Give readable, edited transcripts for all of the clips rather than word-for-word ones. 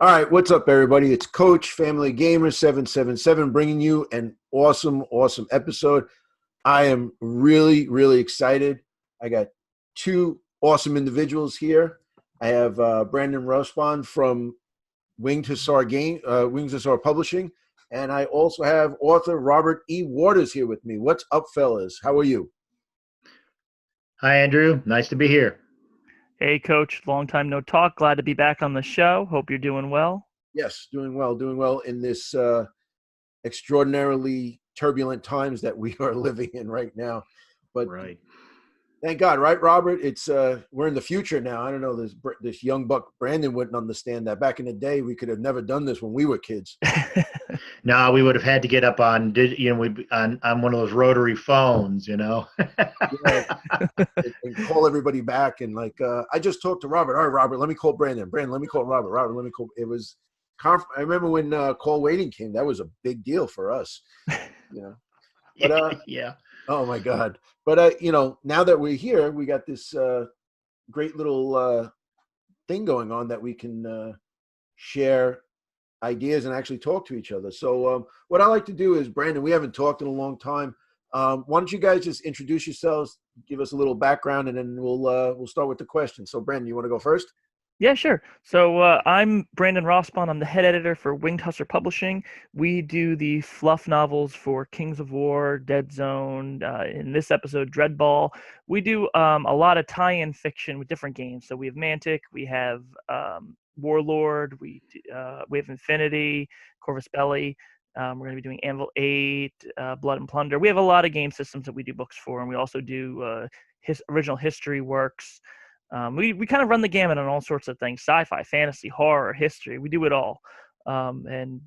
All right, what's up, everybody? It's Coach Family Gamer 777 bringing you an awesome episode. I am really excited. I got two awesome individuals here. I have Brandon Rospond from Winged Hussar Publishing, and I also have author Robert E.Waters here with me. What's up, fellas? How are you? Hi, Andrew. Nice to be here. Hey, Coach. Long time no talk. Glad to be back on the show. Hope you're doing well. Yes, doing well in this extraordinarily turbulent times that we are living in right now. But right. Thank God, right, Robert? It's we're in the future now. I don't know. This young buck Brandon wouldn't understand that. Back in the day, we could have never done this when we were kids. No, we would have had to get up on on one of those rotary phones, Yeah, and call everybody back and I just talked to Robert. All right, Robert, let me call Brandon. Brandon, let me call Robert. Robert, let me call. It was. I remember when call waiting came. That was a big deal for us. But yeah. Oh my God. But now that we're here, we got this great little thing going on that we can share ideas and actually talk to each other. So what I like to do is, Brandon, we haven't talked in a long time. Why don't you guys just introduce yourselves, give us a little background, and then we'll start with the questions. So Brandon, you want to go first? Yeah, sure. So I'm Brandon Rospond. I'm the head editor for Winged Hussar Publishing. We do the fluff novels for Kings of War, Dead Zone, in this episode, Dreadball. We do a lot of tie-in fiction with different games. So we have Mantic, we have Warlord, we have Infinity, Corvus Belli. We're going to be doing Anvil 8, Blood and Plunder. We have a lot of game systems that we do books for, and we also do original history works. We kind of run the gamut on all sorts of things: sci-fi, fantasy, horror, history. We do it all. And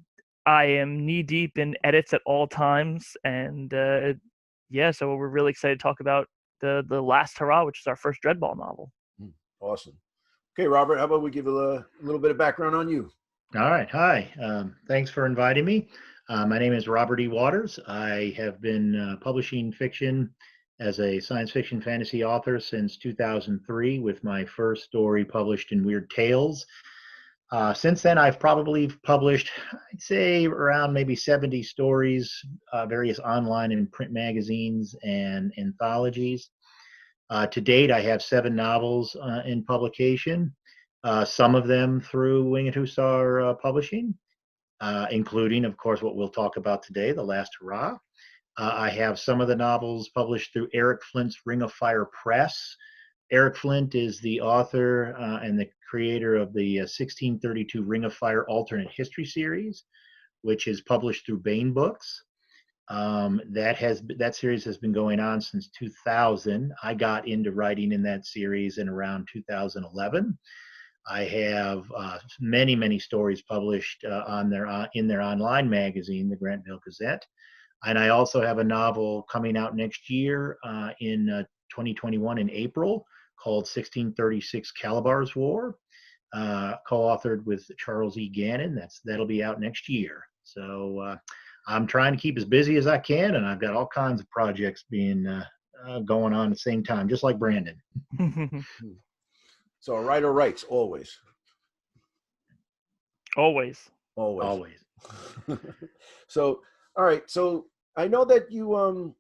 I am knee deep in edits at all times. And so we're really excited to talk about the Last Hurrah, which is our first Dreadball novel. Awesome. Okay, Robert, how about we give a little bit of background on you? All right. Hi. Thanks for inviting me. My name is Robert E.Waters. I have been publishing fiction as a science fiction fantasy author since 2003, with my first story published in Weird Tales. Since then, I've probably published, I'd say, around maybe 70 stories, various online and print magazines and anthologies. To date, I have 7 novels in publication, some of them through Winged Hussar Publishing, including, of course, what we'll talk about today, The Last Hurrah. I have some of the novels published through Eric Flint's Ring of Fire Press. Eric Flint is the author and the creator of the 1632 Ring of Fire alternate history series, which is published through Baen Books. That series has been going on since 2000. I got into writing in that series in around 2011. I have many stories published in their online magazine, the Grantville Gazette. And I also have a novel coming out next year in 2021 in April called 1636 Calabar's War, co-authored with Charles E. Gannon. That'll be out next year. So I'm trying to keep as busy as I can, and I've got all kinds of projects being going on at the same time, just like Brandon. So a writer writes always. Always. So, all right. So I know that you,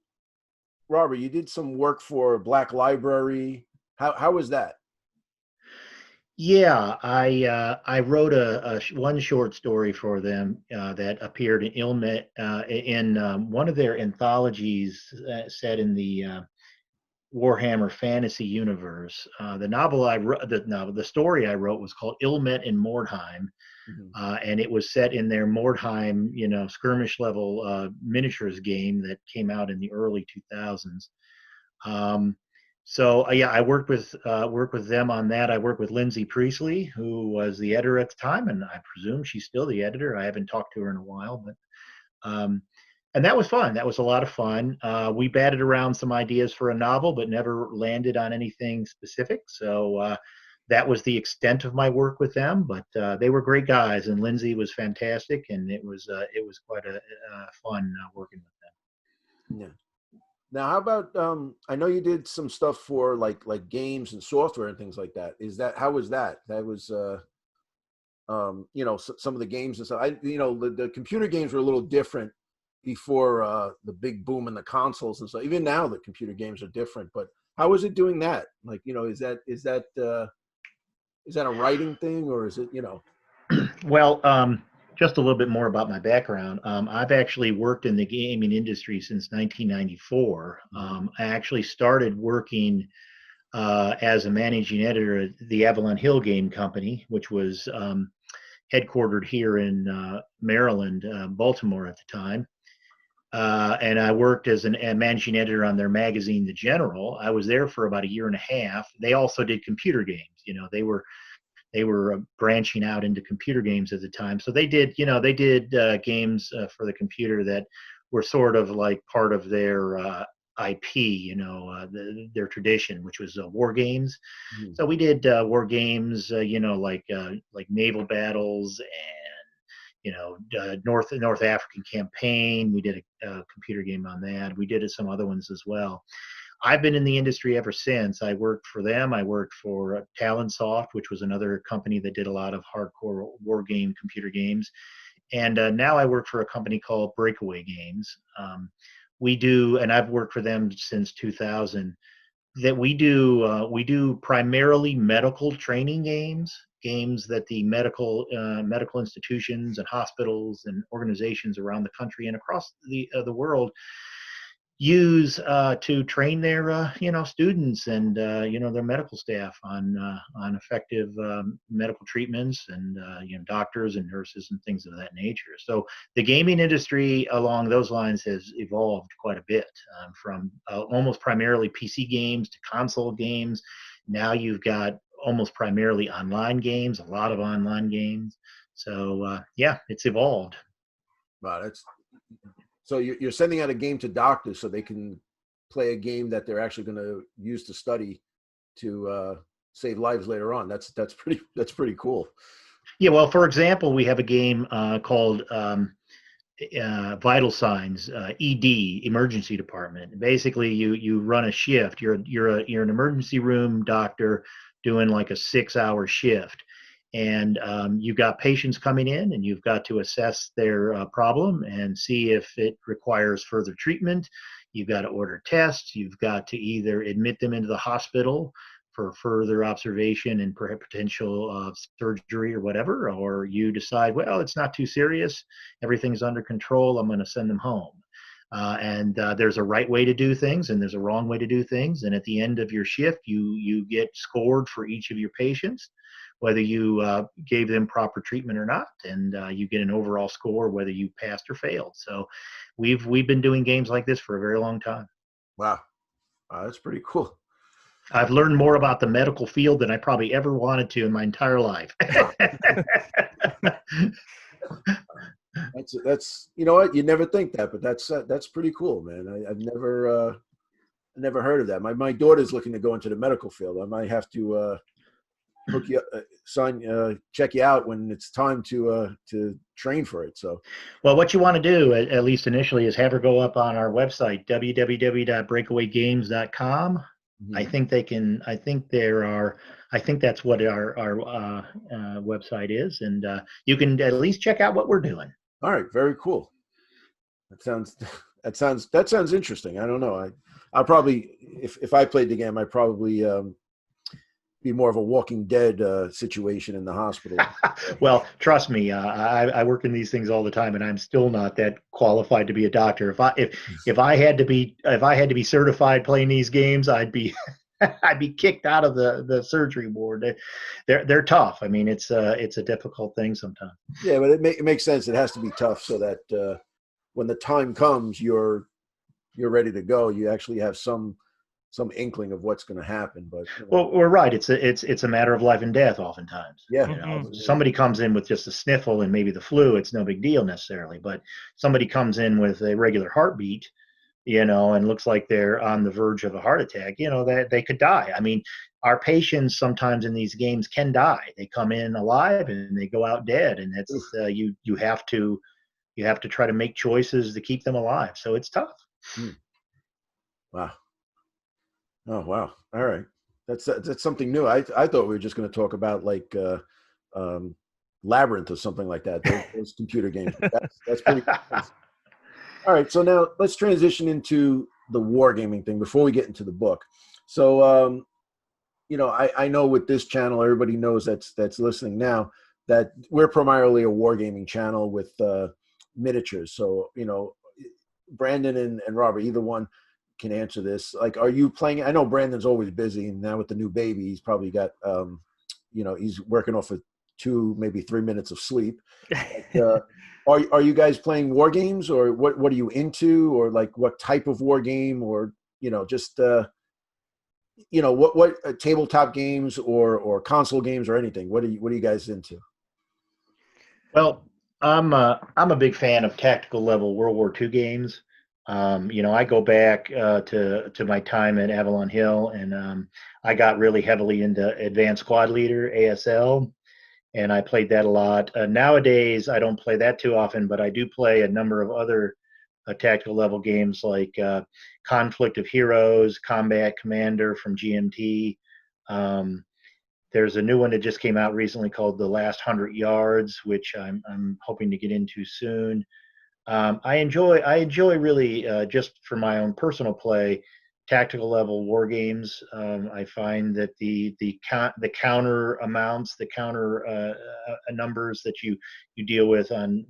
Robert, you did some work for Black Library. How was that? Yeah, I wrote one short story for them that appeared in one of their anthologies set in the Warhammer fantasy universe. The story I wrote was called Ilmet in Mordheim, and it was set in their Mordheim, skirmish level miniatures game that came out in the early 2000s. I worked with them on that. I worked with Lindsay Priestley, who was the editor at the time, and I presume she's still the editor. I haven't talked to her in a while, but and that was fun. That was a lot of fun. We batted around some ideas for a novel, but never landed on anything specific. So that was the extent of my work with them. But they were great guys, and Lindsay was fantastic, and it was quite a fun working with them. Yeah. Now, how about I know you did some stuff for like games and software and things like that. How was that? That was you know, some of the games and stuff. You know, the computer games were a little different before the big boom in the consoles and stuff. Even now, the computer games are different. But how is it doing that? Like, you know, is that a writing thing, or is it, you know? Well, just a little bit more about my background. I've actually worked in the gaming industry since 1994. I actually started working as a managing editor at the Avalon Hill Game Company, which was headquartered here in Maryland, Baltimore at the time. And I worked as a managing editor on their magazine, The General. I was there for about a year and a half. They also did computer games. You know, they were branching out into computer games at the time. So they did games for the computer that were sort of like part of their IP, you know, their tradition, which was war games. Mm-hmm. So we did war games, you know, like naval battles and, you know, North African campaign. We did a computer game on that. We did some other ones as well. I've been in the industry ever since. I worked for them. I worked for Talonsoft, which was another company that did a lot of hardcore war game computer games. And now I work for a company called Breakaway Games. We do, and I've worked for them since 2000. That we do primarily medical training games that the medical institutions and hospitals and organizations around the country and across the world use to train their students and their medical staff on effective medical treatments and doctors and nurses and things of that nature. So the gaming industry along those lines has evolved quite a bit, from almost primarily PC games to console games. Now you've got almost primarily online games, a lot of online games. So yeah, it's evolved. Wow, so you're sending out a game to doctors so they can play a game that they're actually going to use to study to save lives later on. That's pretty cool. Yeah, well, for example, we have a game called Vital Signs, ED, Emergency Department. Basically, you run a shift. You're an emergency room doctor doing like a 6-hour shift. And you've got patients coming in, and you've got to assess their problem and see if it requires further treatment. You've got to order tests. You've got to either admit them into the hospital for further observation and potential surgery or whatever, or you decide, well, it's not too serious. Everything's under control. I'm going to send them home. And there's a right way to do things, and there's a wrong way to do things. And at the end of your shift, you get scored for each of your patients, whether you gave them proper treatment or not, and you get an overall score whether you passed or failed. So we've been doing games like this for a very long time. Wow, that's pretty cool. I've learned more about the medical field than I probably ever wanted to in my entire life. That's you know what, you never think that, but that's pretty cool, man. I've never heard of that. My daughter's looking to go into the medical field. I might have to hook you up, check you out when it's time to train for it. So, well, what you want to do, at least initially, is have her go up on our website, www.breakawaygames.com. Mm-hmm. I think that's what our website is, and you can at least check out what we're doing. All right, very cool. That sounds interesting. I don't know. I'll probably, if I played the game, I'd probably be more of a Walking Dead situation in the hospital. Well, trust me, I work in these things all the time, and I'm still not that qualified to be a doctor. If I had to be certified playing these games, I'd be kicked out of the surgery ward. They're tough. I mean, it's a difficult thing sometimes. Yeah, but it makes sense. It has to be tough so that when the time comes, you're ready to go. You actually have some inkling of what's going to happen. But well, we're right. It's a matter of life and death oftentimes. Yeah. You know, somebody comes in with just a sniffle and maybe the flu, it's no big deal necessarily. But somebody comes in with a regular heartbeat, and looks like they're on the verge of a heart attack, that they could die. I mean, our patients sometimes in these games can die. They come in alive and they go out dead, and it's you have to try to make choices to keep them alive. So it's tough. Wow. Oh, wow. All right. That's something new. I thought we were just going to talk about like Labyrinth or something like that. Those computer games. That's pretty intense. All right, so now let's transition into the wargaming thing before we get into the book. So, I know with this channel, everybody knows that's listening now that we're primarily a wargaming channel with miniatures. So, Brandon and Robert, either one can answer this. Like, are you playing? I know Brandon's always busy, and now with the new baby, he's probably got, he's working off of 2, maybe 3 minutes of sleep. But, are you guys playing war games, or what are you into, or like what type of war game, or just what tabletop games or console games or anything? What are you guys into? Well, I'm a big fan of tactical level World War II games. I go back to my time at Avalon Hill, and I got really heavily into Advanced Squad Leader (ASL), and I played that a lot. Nowadays, I don't play that too often, but I do play a number of other tactical level games like Conflict of Heroes, Combat Commander from GMT. There's a new one that just came out recently called The Last 100 Yards, which I'm hoping to get into soon. I enjoy really just for my own personal play, tactical level war games. I find that the counter amounts, the counter numbers that you deal with on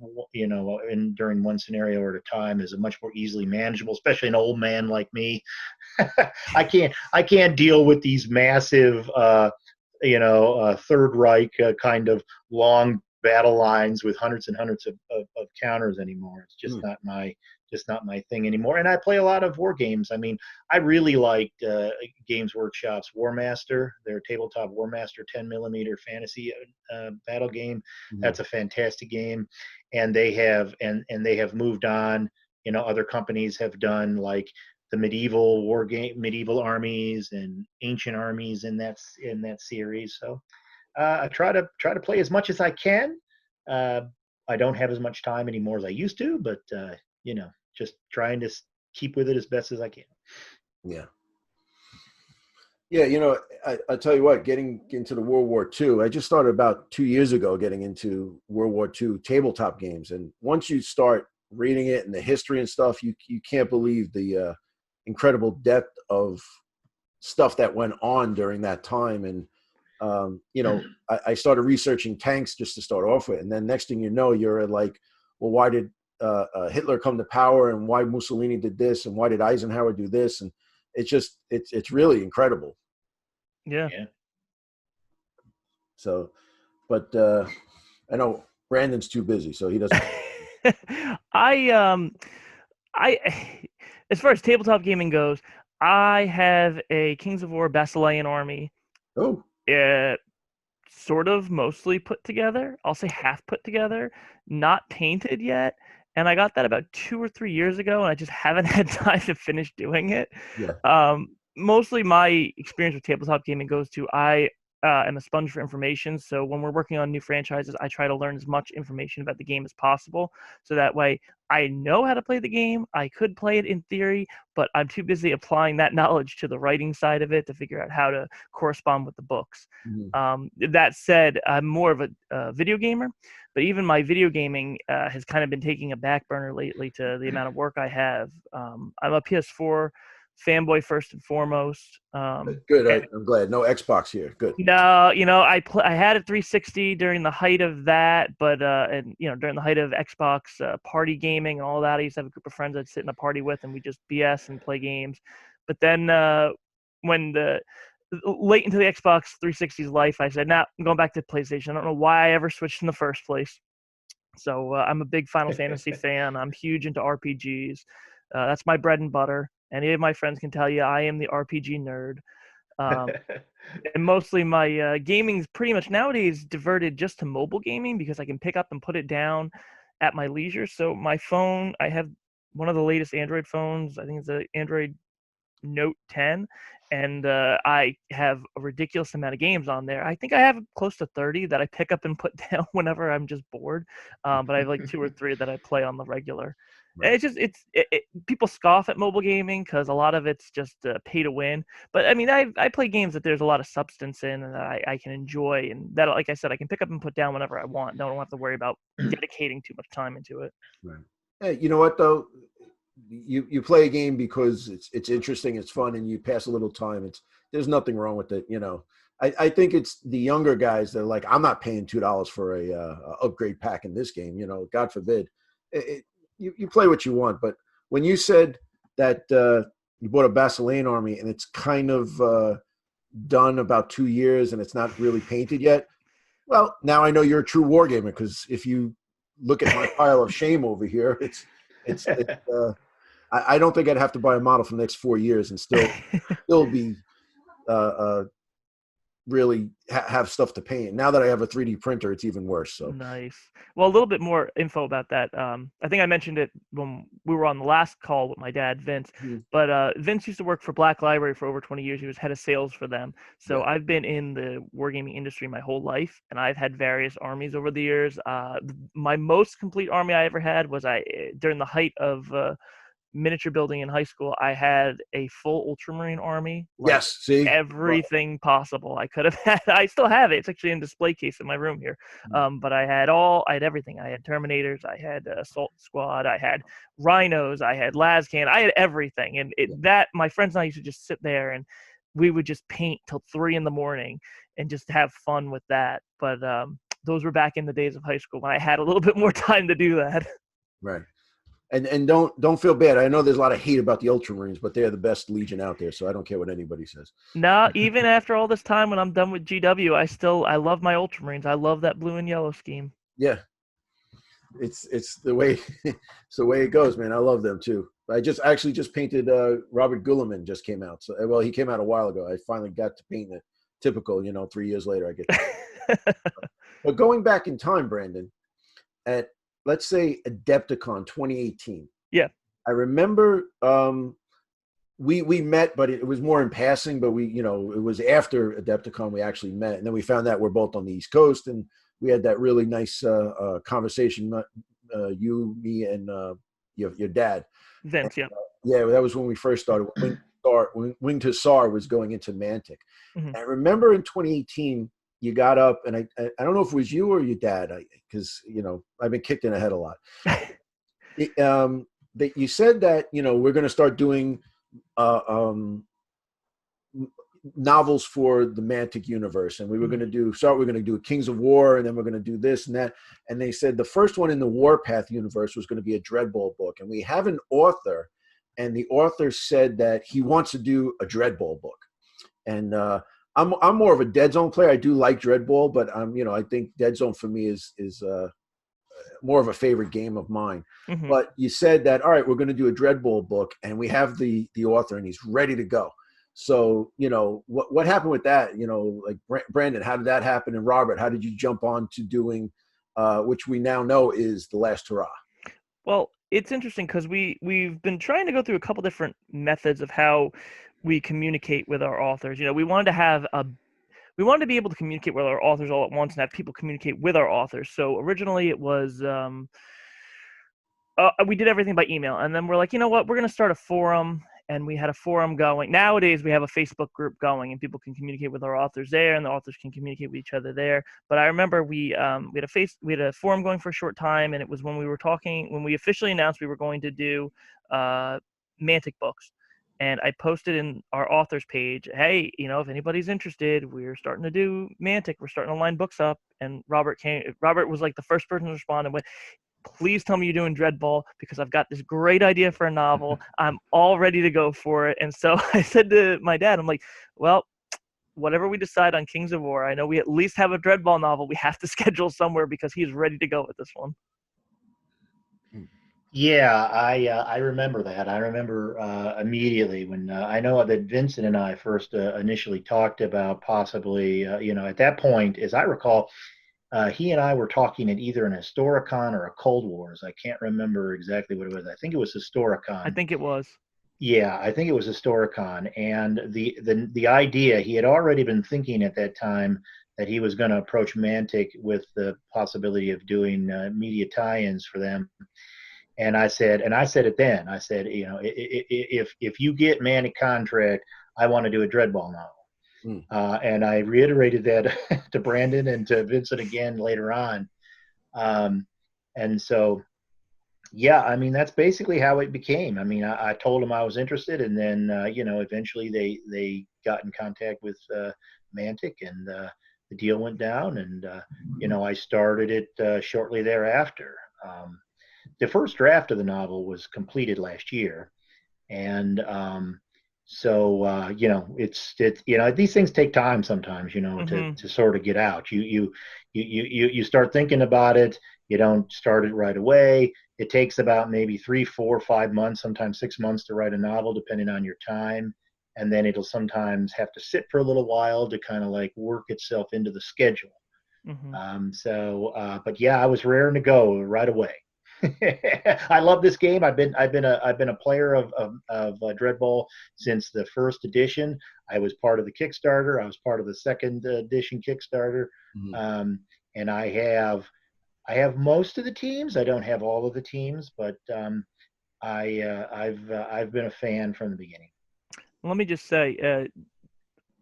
during one scenario at a time is a much more easily manageable, especially an old man like me. I can't deal with these massive Third Reich kind of long battle lines with hundreds and hundreds of counters anymore. It's just not my thing anymore. And I play a lot of war games. I mean, I really liked Games Workshop's War Master, their tabletop War Master 10mm fantasy battle game. Mm-hmm. That's a fantastic game. And they have they have moved on. Other companies have done like the medieval war game, medieval armies and ancient armies in that series. So I try to play as much as I can. I don't have as much time anymore as I used to, but just trying to keep with it as best as I can. Yeah. Yeah, I tell you what, getting into the World War II, I just started about 2 years ago getting into World War II tabletop games. And once you start reading it and the history and stuff, you can't believe the incredible depth of stuff that went on during that time. And I started researching tanks just to start off with, and then next thing you know, you're like, well, why did Hitler come to power, and why Mussolini did this, and why did Eisenhower do this? And it's really incredible. Yeah. So, but I know Brandon's too busy, so he doesn't. I as far as tabletop gaming goes, I have a Kings of War Basilean army. Oh. Sort of mostly put together. I'll say half put together, not painted yet. And I got that about 2 or 3 years ago, and I just haven't had time to finish doing it. Yeah. Mostly my experience with tabletop gaming goes to I am a sponge for information. So when we're working on new franchises, I try to learn as much information about the game as possible. So that way I know how to play the game. I could play it in theory, but I'm too busy applying that knowledge to the writing side of it to figure out how to correspond with the books. Mm-hmm. That said, I'm more of a video gamer, but even my video gaming has kind of been taking a back burner lately to the amount of work I have. I'm a PS4 fanboy first and foremost. Good. I'm glad. No Xbox here. Good. No, I had a 360 during the height of that, but during the height of Xbox party gaming and all that, I used to have a group of friends I'd sit in a party with, and we just BS and play games. But then when late into the Xbox 360's life, I said, "Nah, I'm going back to PlayStation." I don't know why I ever switched in the first place. So I'm a big Final Fantasy fan. I'm huge into RPGs. That's my bread and butter. Any of my friends can tell you I am the RPG nerd. And mostly my gaming's pretty much nowadays diverted just to mobile gaming because I can pick up and put it down at my leisure. So my phone, I have one of the latest Android phones. I think it's an Android Note 10. And I have a ridiculous amount of games on there. I think I have close to 30 that I pick up and put down whenever I'm just bored. But I have like 2 or 3 that I play on the regular. Right. It's just people scoff at mobile gaming because a lot of it's just pay to win. But I mean, I play games that there's a lot of substance in and that I can enjoy, and that, like I said, I can pick up and put down whenever I want. Don't have to worry about dedicating too much time into it. Right. Hey, you know what though? You play a game because it's interesting, it's fun, and you pass a little time. There's nothing wrong with it. I think it's the younger guys that are like, I'm not paying $2 for a upgrade pack in this game. God forbid. You play what you want. But when you said that you bought a Basilean army and it's kind of done about 2 years and it's not really painted yet, well, now I know you're a true wargamer, because if you look at my pile of shame over here, it's I don't think I'd have to buy a model for the next 4 years and still be really have stuff to paint. Now that I have a 3D printer, it's even worse. So nice. Well, a little bit more info about that. I think I mentioned it when we were on the last call with my dad, Vince. But Vince used to work for Black Library for over 20 years. He was head of sales for them. So yeah. I've been in the wargaming industry my whole life, and I've had various armies over the years. My most complete army I ever had was during the height of miniature building in high school. I had a full Ultramarine army. Like, yes, see, everything possible I could have had. I still have it. It's actually in a display case in my room here. But I had everything. I had Terminators. I had Assault Squad. I had Rhinos. I had Lascan. I had everything. And that my friends and I used to just sit there and we would just paint till 3 a.m. and just have fun with that. But those were back in the days of high school when I had a little bit more time to do that. Right. And don't feel bad. I know there's a lot of hate about the Ultramarines, but they're the best Legion out there, so I don't care what anybody says. No, even after all this time, when I'm done with GW, I love my Ultramarines. I love that blue and yellow scheme. Yeah, it's the way it's the way it goes, man. I love them too. I just painted Robert Guilliman just came out. So he came out a while ago. I finally got to paint the typical, 3 years later I get. But going back in time, Brandon, at let's say Adepticon 2018. Yeah. I remember we met, but it was more in passing, but it was after Adepticon we actually met. And then we found out we're both on the East Coast, and we had that really nice conversation, you, me, and your dad. Vince, and, yeah, that was when we first started. Winged Hussar was going into Mantic. Mm-hmm. I remember in 2018, you got up, and I don't know if it was you or your dad, because I've been kicked in the head a lot. That you said that we're going to start doing novels for the Mantic universe, and we're going to do Kings of War, and then we're going to do this and that. And they said the first one in the Warpath universe was going to be a Dreadball book, and we have an author, and the author said that he wants to do a Dreadball book, and I'm more of a Dead Zone player. I do like Dreadball, but I think Dead Zone for me is more of a favorite game of mine. Mm-hmm. But you said that, all right, we're going to do a Dreadball book, and we have the author, and he's ready to go. So what happened with that? Like Brandon, how did that happen? And Robert, how did you jump on to doing which we now know is the Last Hurrah? Well, it's interesting because we've been trying to go through a couple different methods of how we communicate with our authors. We wanted to be able to communicate with our authors all at once and have people communicate with our authors. So originally it was we did everything by email, and then we're like, you know what, we're going to start a forum, and we had a forum going. Nowadays we have a Facebook group going, and people can communicate with our authors there, and the authors can communicate with each other there. But I remember we had a forum going for a short time, and it was when we officially announced we were going to do Mantic books. And I posted in our authors page, hey, if anybody's interested, we're starting to do Mantic. We're starting to line books up. And Robert was like the first person to respond and went, please tell me you're doing Dreadball, because I've got this great idea for a novel. I'm all ready to go for it. And so I said to my dad, I'm like, well, whatever we decide on Kings of War, I know we at least have a Dreadball novel we have to schedule somewhere, because he's ready to go with this one. Yeah, I remember that. I remember immediately when I know that Vincent and I first initially talked about possibly, at that point, as I recall, he and I were talking at either an Historicon or a Cold Wars. I can't remember exactly what it was. I think it was Historicon. I think it was. Yeah, I think it was Historicon. And the idea, he had already been thinking at that time that he was going to approach Mantic with the possibility of doing media tie-ins for them. And I said it then. I said, you know, if you get Mantic contract, I want to do a Dreadball novel. Mm. And I reiterated that to Brandon and to Vincent again later on. And so, yeah, I mean, that's basically how it became. I mean, I told them I was interested, and then, you know, eventually they got in contact with Mantic, and the deal went down, and, you know, I started it shortly thereafter. The first draft of the novel was completed last year, and so you know, it's you know, these things take time sometimes, you know, to sort of get out. You start thinking about it. You don't start it right away. It takes about maybe 3, 4, 5 months, sometimes 6 months to write a novel, depending on your time. And then it'll sometimes have to sit for a little while to kind of like work itself into the schedule. But yeah, I was raring to go right away. I love this game. I've been a player of Dreadball since the first edition. I was part of the Kickstarter. I was part of the second edition Kickstarter, and I have most of the teams. I don't have all of the teams, but I've been a fan from the beginning. Let me just say,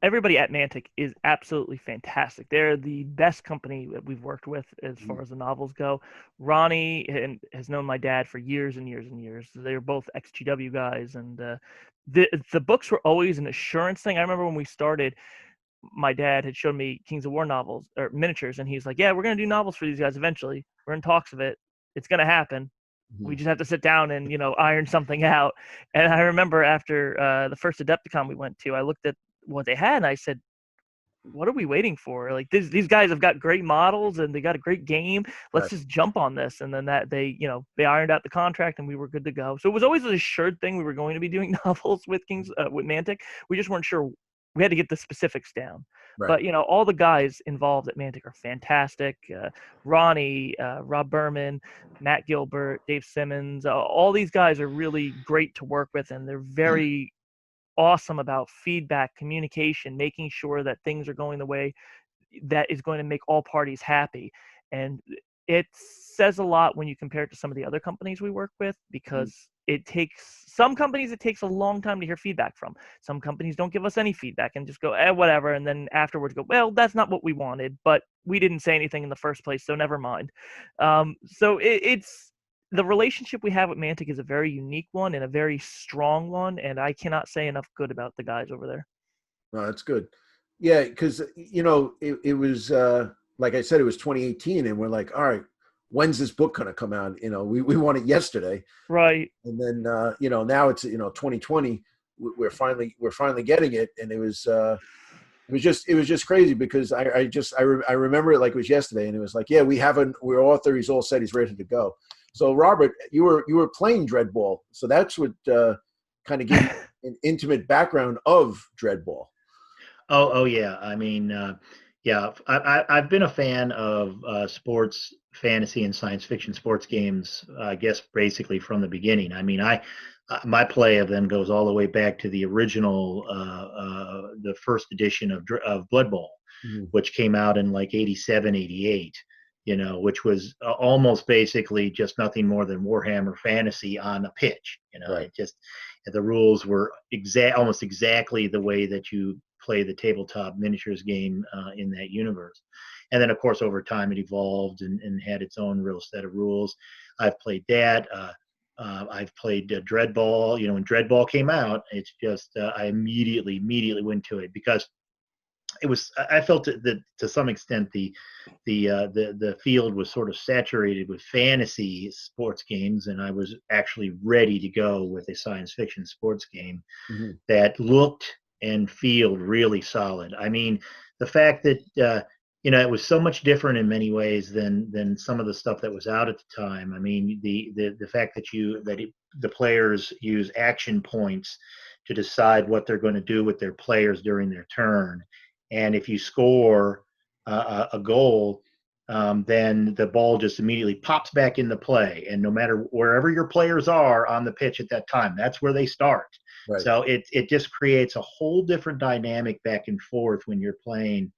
everybody at Mantic is absolutely fantastic. They're the best company that we've worked with as far as the novels go. Ronnie has known my dad for years and years and years. They're both ex-GW guys, and the books were always an assurance thing. I remember when we started, my dad had showed me Kings of War novels or miniatures, and he's like, "Yeah, we're gonna do novels for these guys eventually. We're in talks of it. It's gonna happen. We just have to sit down and, you know, iron something out." And I remember after the first Adepticon we went to, I looked at what they had and I said, "What are we waiting for? Like these guys have got great models and they got a great game. Let's just jump on this." And then that they, you know, they ironed out the contract and we were good to go. So it was always an assured thing we were going to be doing novels with with Mantic. We just weren't sure. We had to get the specifics down. Right. But, you know, all the guys involved at Mantic are fantastic. Ronnie, Rob Berman, Matt Gilbert, Dave Simmons, all these guys are really great to work with, and they're very awesome about feedback, communication, making sure that things are going the way that is going to make all parties happy. And it says a lot when you compare it to some of the other companies we work with, because it takes some companies, it takes a long time to hear feedback from. Some companies don't give us any feedback and just go, whatever. And then afterwards go, well, that's not what we wanted, but we didn't say anything in the first place, so never mind. So it's the relationship we have with Mantic is a very unique one and a very strong one. And I cannot say enough good about the guys over there. Oh, that's good. Yeah, because, you know, it was, like I said, it was 2018, and we're like, all right, when's this book going to come out? You know, we want it yesterday. Right. And then, you know, now it's, you know, 2020, we're finally getting it. And it was just crazy because I remember it like it was yesterday, and it was like, yeah, we're author. He's all set. He's ready to go. So Robert, you were playing Dreadball. So that's what kind of gave you an intimate background of Dreadball. Oh yeah. I mean, yeah, I've been a fan of sports, fantasy, and science fiction sports games. I guess basically from the beginning. I mean, my play of them goes all the way back to the original, the first edition of Blood Bowl, which came out in like 87, 88. You know, which was almost basically just nothing more than Warhammer Fantasy on a pitch. You know, Right. it just the rules were almost exactly the way that you play the tabletop miniatures game in that universe. And then, of course, over time it evolved and had its own real set of rules. I've played that. I've played Dreadball. You know, when Dreadball came out, it's just I immediately went to it because it was. I felt that to some extent the field was sort of saturated with fantasy sports games, and I was actually ready to go with a science fiction sports game that looked and feel really solid. I mean, the fact that you know, it was so much different in many ways than some of the stuff that was out at the time. I mean, the fact that the players use action points to decide what they're going to do with their players during their turn, and if you score a goal, then the ball just immediately pops back into play. And no matter wherever your players are on the pitch at that time, that's where they start. Right. So it just creates a whole different dynamic back and forth when you're playing.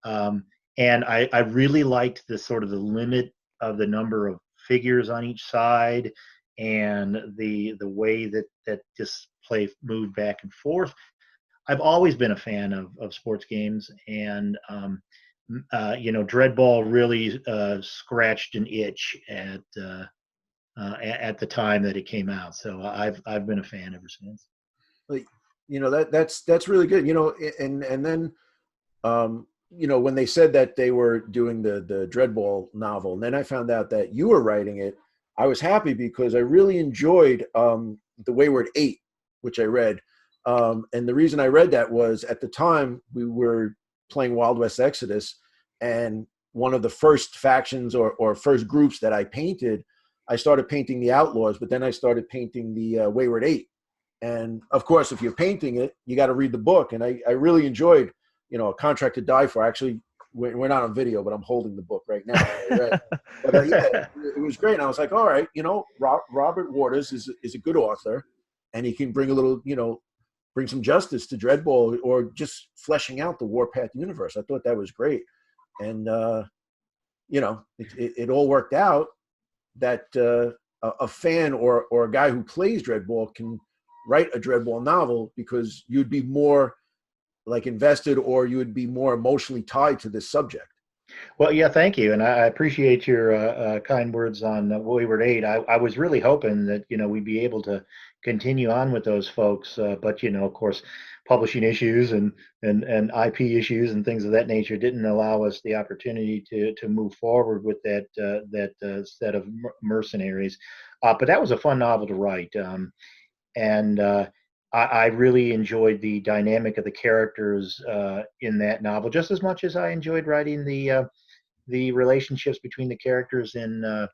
And I really liked the sort of the limit of the number of figures on each side. and the way that this play moved back and forth. I've always been a fan of sports games, and Dreadball really scratched an itch at the time that it came out. So I've been a fan ever since. Like, that's really good. And then when they said that they were doing the Dreadball novel, and then I found out that you were writing it, I was happy because I really enjoyed the Wayward 8, which I read. And the reason I read that was at the time we were playing Wild West Exodus, and one of the first factions or first groups that I painted, I started painting the Outlaws, but then I started painting the Wayward 8. And of course, if you're painting it, you got to read the book. And I really enjoyed, A Contract to Die For. Actually, we're not on video, but I'm holding the book right now. But yeah, it was great. And I was like, all right, Robert Waters is a good author, and he can bring a little, bring some justice to Dreadball, or just fleshing out the Warpath universe. I thought that was great. And, it all worked out that a fan or a guy who plays Dreadball can write a Dreadball novel, because you'd be more like invested, or you would be more emotionally tied to this subject. Well, yeah, thank you. And I appreciate your kind words on Wayward 8. I was really hoping that, we'd be able to continue on with those folks. But, of course, publishing issues and IP issues and things of that nature didn't allow us the opportunity to move forward with that set of mercenaries. But that was a fun novel to write. And I really enjoyed the dynamic of the characters in that novel, just as much as I enjoyed writing the relationships between the characters in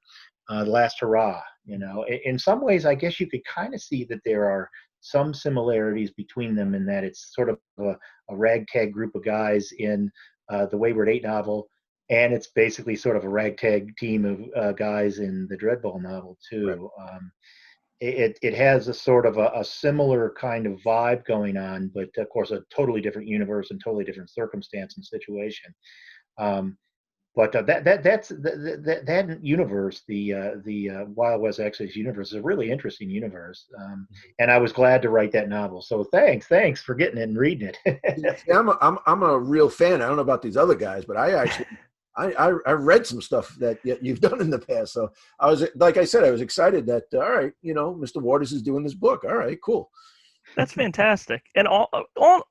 Last Hurrah. In some ways, I guess you could kind of see that there are some similarities between them, in that it's sort of a ragtag group of guys in the Wayward 8 novel, and it's basically sort of a ragtag team of guys in the Dreadball novel too. Right. It has a sort of a similar kind of vibe going on, but of course a totally different universe and totally different circumstance and situation. But that universe, the Wild West Exodus universe, is a really interesting universe, and I was glad to write that novel. So thanks for getting it and reading it. Yeah, I'm a real fan. I don't know about these other guys, but I actually. I read some stuff that you've done in the past. So I was, like I said, I was excited that, all right, Mr. Waters is doing this book. All right, cool. That's fantastic. And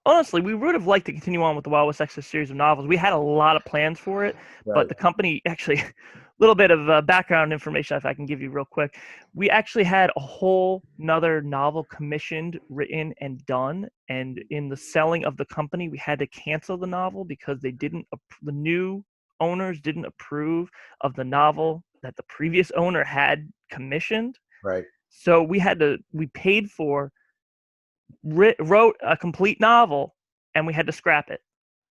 honestly, we would have liked to continue on with the Wild West Exodus series of novels. We had a lot of plans for it, right. But the company actually, a little bit of background information, if I can give you real quick. We actually had a whole nother novel commissioned, written, and done. And in the selling of the company, we had to cancel the novel because the new owners didn't approve of the novel that the previous owner had commissioned. Right. So we paid for, wrote a complete novel, and we had to scrap it.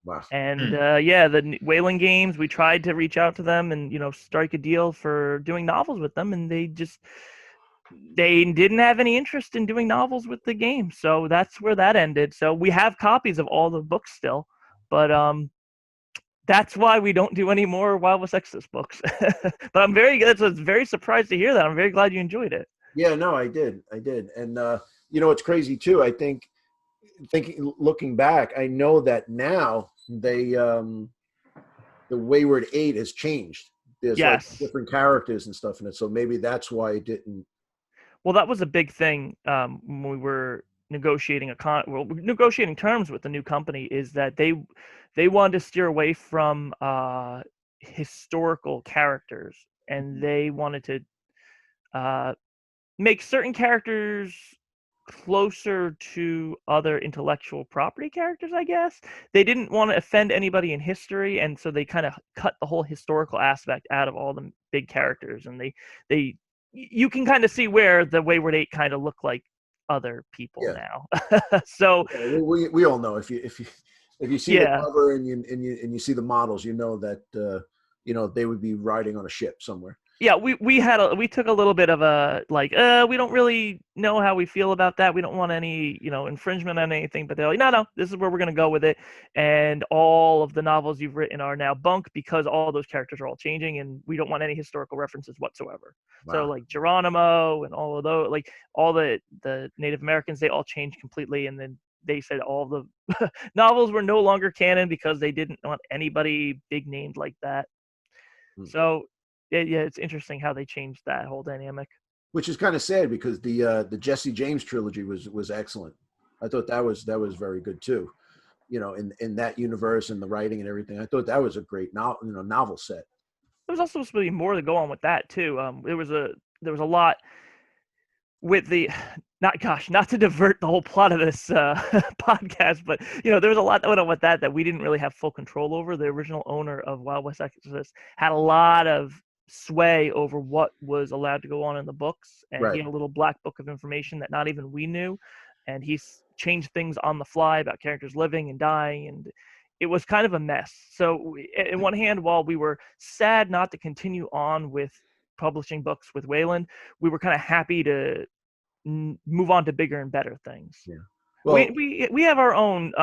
Wow. And the Whaling Games, we tried to reach out to them and strike a deal for doing novels with them, and they didn't have any interest in doing novels with the game. So that's where that ended. So we have copies of all the books still, but that's why we don't do any more Wild West Exodus books. But I was very surprised to hear that. I'm very glad you enjoyed it. Yeah, no, I did. And it's crazy too. I think looking back, I know that now the Wayward 8 has changed. There's like different characters and stuff in it. So maybe that's why it didn't. Well, that was a big thing when we were negotiating negotiating terms with the new company, is that they wanted to steer away from historical characters, and they wanted to make certain characters closer to other intellectual property characters, I guess. They didn't want to offend anybody in history, and so they kind of cut the whole historical aspect out of all the big characters, and you can kind of see where the Wayward 8 kind of look like other people now. So we all know if you see the cover and you see the models, that they would be riding on a ship somewhere. Yeah, we took a little bit of a like, we don't really know how we feel about that. We don't want any, infringement on anything. But they're like, no, this is where we're gonna go with it. And all of the novels you've written are now bunk because all those characters are all changing, and we don't want any historical references whatsoever. Wow. So like Geronimo and all of those, like all the Native Americans, they all changed completely, and then they said all the novels were no longer canon because they didn't want anybody big named like that. So yeah, it's interesting how they changed that whole dynamic. Which is kind of sad because the Jesse James trilogy was excellent. I thought that was very good too. In that universe and the writing and everything, I thought that was a great novel set. There was also supposed to be more to go on with that too. There was a lot with the not to divert the whole plot of this podcast, but there was a lot that went on with that we didn't really have full control over. The original owner of Wild West Exodus had a lot of sway over what was allowed to go on in the books, and Right. he had a little black book of information that not even we knew, and he changed things on the fly about characters living and dying, and it was kind of a mess. So in one hand, while we were sad not to continue on with publishing books with Wayland, we were kind of happy to move on to bigger and better things. Yeah. Well, we have our own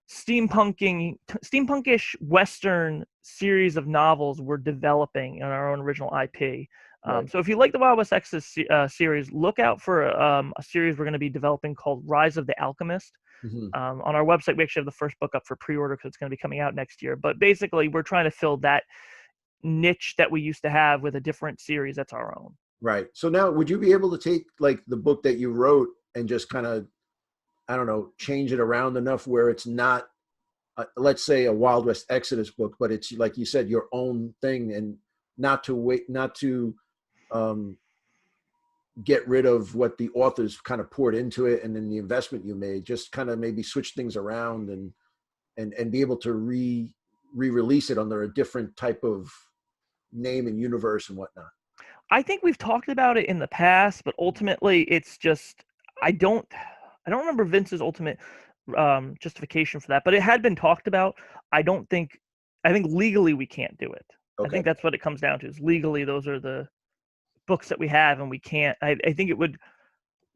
steampunkish Western series of novels we're developing in our own original IP. Right. So if you like the Wild West Exodus series, look out for a series we're going to be developing called Rise of the Alchemist. On our website, we actually have the first book up for pre-order because it's going to be coming out next year. But basically, we're trying to fill that niche that we used to have with a different series that's our own. Right. So now, would you be able to take like the book that you wrote and just kind of, I don't know, change it around enough where it's not, let's say, a Wild West Exodus book, but it's like you said, your own thing, and not to get rid of what the authors kind of poured into it and then the investment you made, just kind of maybe switch things around and be able to re-release it under a different type of name and universe and whatnot? I think we've talked about it in the past, but ultimately it's just, I don't remember Vince's ultimate justification for that, but it had been talked about. I think legally we can't do it. Okay. I think that's what it comes down to, is legally those are the books that we have, and we can't. I think it would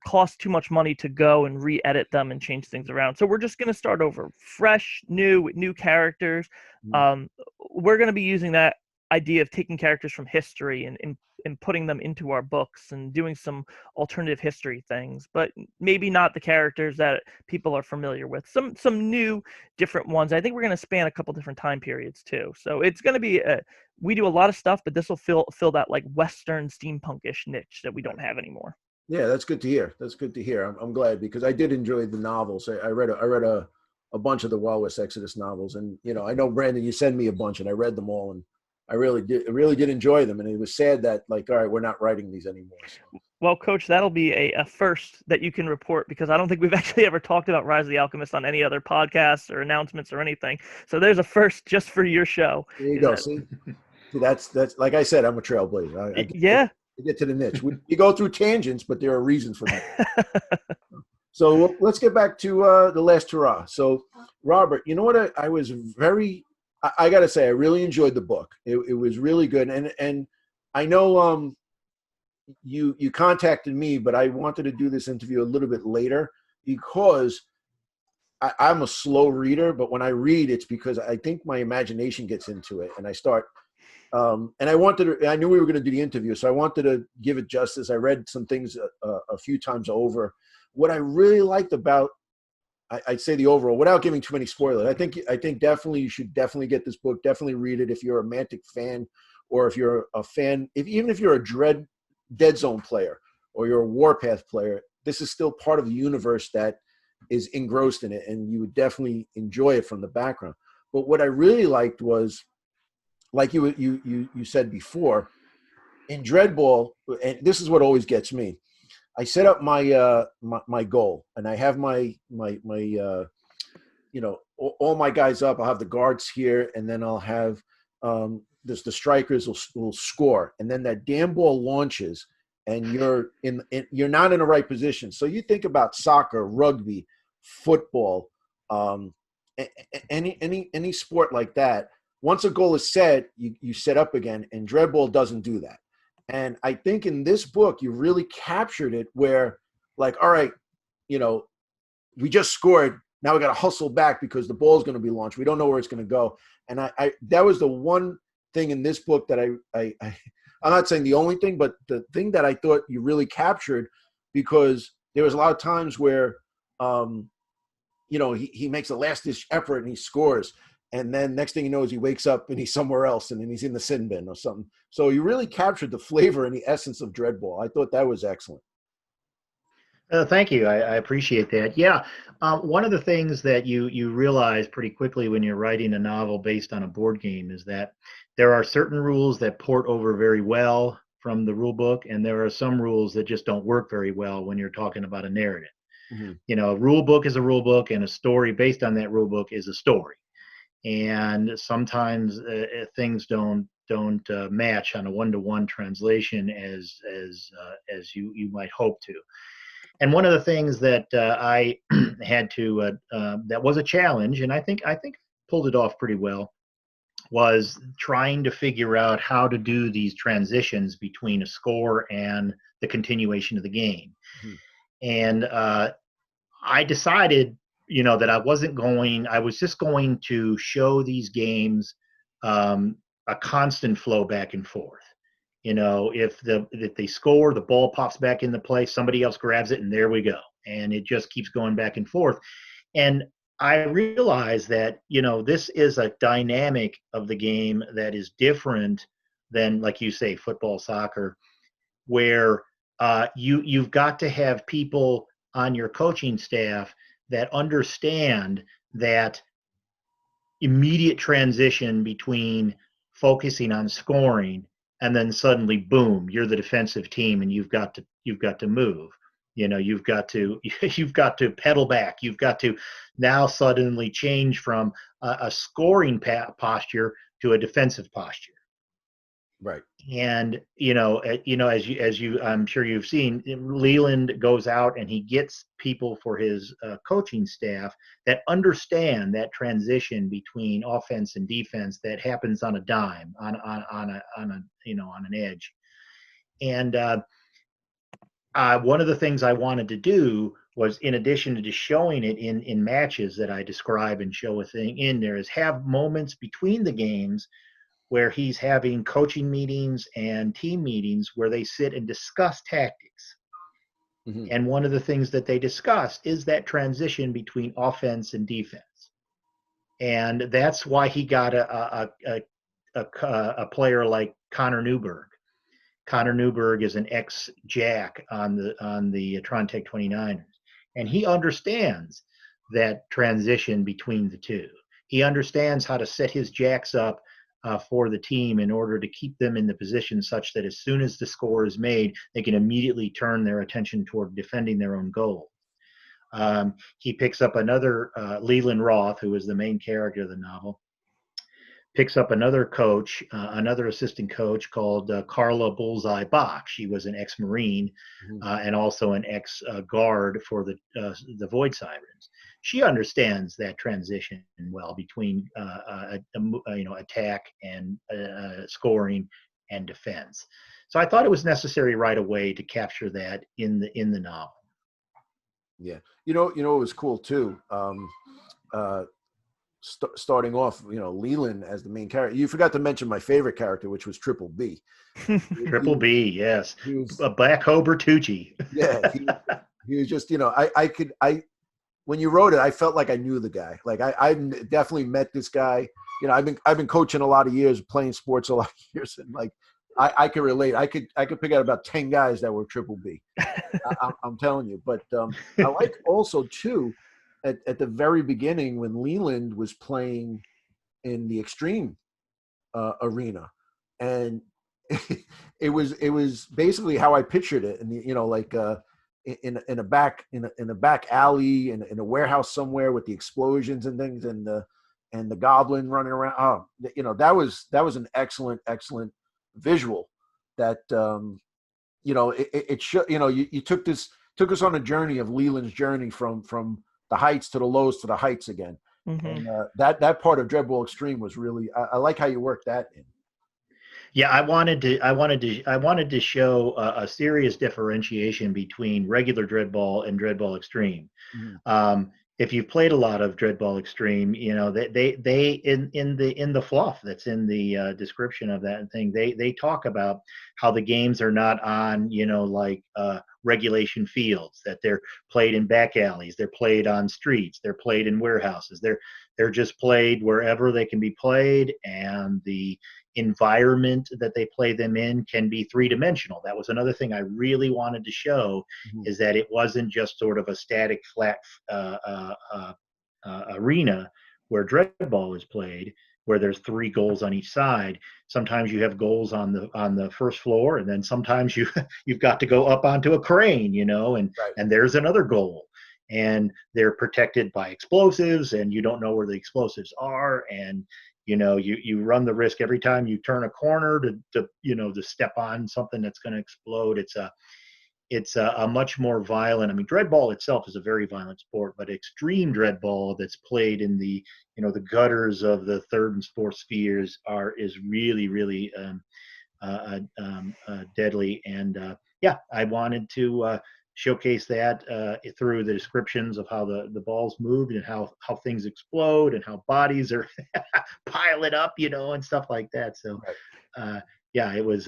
cost too much money to go and re-edit them and change things around. So we're just going to start over, fresh, new characters. We're going to be using that idea of taking characters from history and putting them into our books and doing some alternative history things, but maybe not the characters that people are familiar with. Some new, different ones. I think we're going to span a couple different time periods too. So it's going to be we do a lot of stuff, but this will fill that like Western steampunkish niche that we don't have anymore. Yeah, that's good to hear. I'm glad, because I did enjoy the novels. I read a bunch of the Wild West Exodus novels, and I know, Brandon, you sent me a bunch, and I read them all, and I really did enjoy them. And it was sad that, like, all right, we're not writing these anymore. So. Well, Coach, that'll be a first that you can report, because I don't think we've actually ever talked about Rise of the Alchemist on any other podcasts or announcements or anything. So there's a first just for your show. There you go. See, that's like I said, I'm a trailblazer. I get to the niche. We go through tangents, but there are reasons for that. So let's get back to the Last Hurrah. So, Robert, you know what? I was I got to say, I really enjoyed the book. It was really good. And I know you contacted me, but I wanted to do this interview a little bit later because I'm a slow reader. But when I read, it's because I think my imagination gets into it, and I start. And I knew we were going to do the interview, so I wanted to give it justice. I read some things a few times over. What I really liked about, I'd say the overall, without giving too many spoilers, I think definitely you should definitely get this book. Definitely read it if you're a Mantic fan, or if you're a fan, even if you're a Dead Zone player or you're a Warpath player. This is still part of the universe that is engrossed in it, and you would definitely enjoy it from the background. But what I really liked was, like you said before, in Dreadball, and this is what always gets me. I set up my my goal, and I have my all my guys up. I'll have the guards here, and then I'll have the strikers will score, and then that damn ball launches, and you're not in the right position. So you think about soccer, rugby, football, any sport like that. once a goal is set, you set up again, and Dreadball doesn't do that. And I think in this book, you really captured it where, like, all right, you know, we just scored. Now we got to hustle back because the ball's going to be launched. We don't know where it's going to go. And I that was the one thing in this book that I'm not saying the only thing, but the thing that I thought you really captured, because there was a lot of times where, you know, he makes a last-ditch effort and he scores. And then next thing you know is he wakes up and he's somewhere else and then he's in the sin bin or something. So you really captured the flavor and the essence of Dreadball. I thought that was excellent. Thank you. I appreciate that. Yeah. One of the things that you realize pretty quickly when you're writing a novel based on a board game is that there are certain rules that port over very well from the rule book, and there are some rules that just don't work very well when you're talking about a narrative. Mm-hmm. You know, a rule book is a rule book, and a story based on that rule book is a story. And sometimes things don't match on a one-to-one translation as you might hope to. And one of the things that I had to that was a challenge, and I think pulled it off pretty well, was trying to figure out how to do these transitions between a score and the continuation of the game. Mm-hmm. And I decided, you know, that I was just going to show these games a constant flow back and forth. You know, if they score, the ball pops back into play, somebody else grabs it, and there we go. And it just keeps going back and forth. And I realized that, you know, this is a dynamic of the game that is different than, like you say, football, soccer, where you've got to have people on your coaching staff that understand that immediate transition between focusing on scoring and then suddenly, boom, you're the defensive team and you've got to move. You know, you've got to pedal back. You've got to now suddenly change from a scoring posture to a defensive posture. Right. And as you I'm sure you've seen, Leland goes out and he gets people for his coaching staff that understand that transition between offense and defense that happens on a dime, on an edge. And one of the things I wanted to do was, in addition to just showing it in matches that I describe and show a thing in there, is have moments between the games where he's having coaching meetings and team meetings where they sit and discuss tactics. Mm-hmm. And one of the things that they discuss is that transition between offense and defense. And that's why he got a player like Connor Newberg. Connor Newberg is an ex-Jack on the Trontec 29ers. And he understands that transition between the two. He understands how to set his Jacks up for the team in order to keep them in the position such that as soon as the score is made, they can immediately turn their attention toward defending their own goal. He picks up another, Leland Roth, who is the main character of the novel, picks up another coach, another assistant coach called Carla Bullseye Bach. She was an ex-Marine and also an ex-guard for the Void Sirens. She understands that transition well between attack and scoring and defense. So I thought it was necessary right away to capture that in the novel. Yeah, it was cool too. Starting off, Leland as the main character. You forgot to mention my favorite character, which was Triple B. Triple B, yes. He was a Black Bertucci. Yeah, he was just, when you wrote it, I felt like I knew the guy. Like I definitely met this guy. I've been coaching a lot of years, playing sports a lot of years, and like I could relate. I could pick out about 10 guys that were Triple B. I'm telling you. But I like also too at the very beginning when Leland was playing in the Extreme arena, and it was basically how I pictured it, and in a back alley in a warehouse somewhere with the explosions and things and the goblin running around. That was an excellent visual that it should, you took us on a journey of Leland's journey from the heights to the lows to the heights again. Mm-hmm. And that part of Dreadball Extreme was really, I like how you worked that in. Yeah, I wanted to show a serious differentiation between regular Dreadball and Dreadball Extreme. Mm-hmm. If you've played a lot of Dreadball Extreme, you know they in the fluff that's in the description of that thing, they talk about how the games are not on, you know, like regulation fields, that they're played in back alleys, they're played on streets, they're played in warehouses, they're just played wherever they can be played, and the environment that they play them in can be three-dimensional. That was another thing I really wanted to show, Mm-hmm. is that it wasn't just sort of a static flat arena where Dreadball is played, where there's three goals on each side. Sometimes you have goals on the first floor, and then sometimes you've got to go up onto a crane, you know, and Right. and there's another goal, and they're protected by explosives, and you don't know where the explosives are, and you know you run the risk every time you turn a corner to you know, to step on something that's going to explode. It's a much more violent. I mean, Dreadball itself is a very violent sport, but extreme Dreadball that's played in the, you know, the gutters of the third and fourth spheres is really deadly. And yeah, I wanted to showcase that through the descriptions of how the balls move, and how things explode, and how bodies are piling up, you know, and stuff like that. So yeah, it was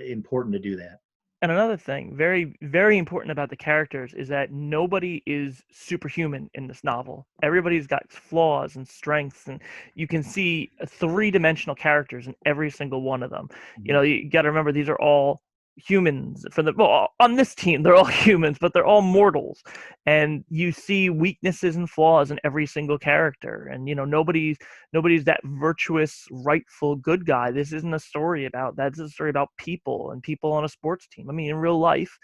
important to do that. And another thing, very, very important about the characters, is that nobody is superhuman in this novel. Everybody's got flaws and strengths, and you can see three-dimensional characters in every single one of them. You know, you got to remember, these are all humans. Well, on this team, they're all humans, but they're all mortals, and you see weaknesses and flaws in every single character. And you know, nobody's that virtuous, rightful good guy. This isn't a story about that. This is a story about people, and people on a sports team. I mean, in real life,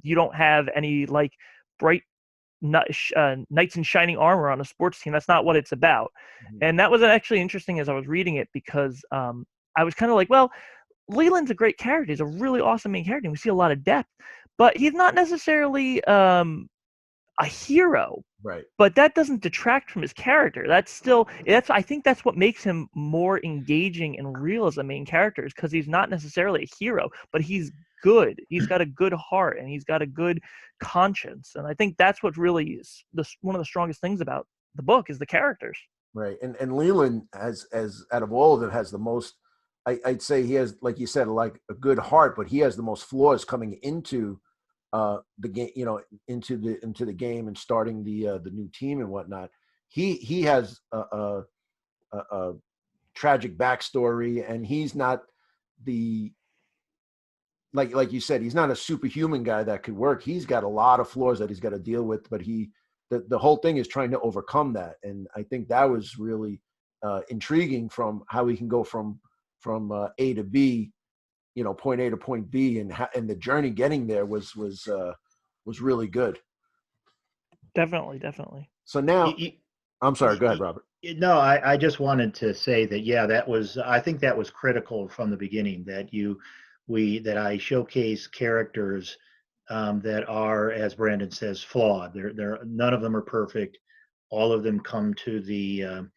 you don't have any like bright knights in shining armor on a sports team. That's not what it's about. Mm-hmm. And that was actually interesting as I was reading it, because I was kind of like, well, Leland's a great character. He's a really awesome main character. We see a lot of depth, but he's not necessarily a hero. Right. But that doesn't detract from his character. I think that's what makes him more engaging and real as a main character, is because he's not necessarily a hero, but he's good. He's got a good heart, and he's got a good conscience. And I think that's what really is one of the strongest things about the book, is the characters. Right. And Leland, as out of all of them, has the most. I'd say he has, like you said, like a good heart, but he has the most flaws coming into the game, you know, into the game and starting the new team and whatnot. He has a tragic backstory, and he's not the, like you said, he's not a superhuman guy that could work. He's got a lot of flaws that he's got to deal with, but the whole thing is trying to overcome that. And I think that was really intriguing, from how he can go from A to B, you know, point A to point B, and the journey getting there was really good. Definitely. So now, I'm sorry. Go ahead, Robert. No, I just wanted to say that, yeah, I think that was critical from the beginning, that I showcase characters that are, as Brandon says, flawed. None of them are perfect. All of them come to the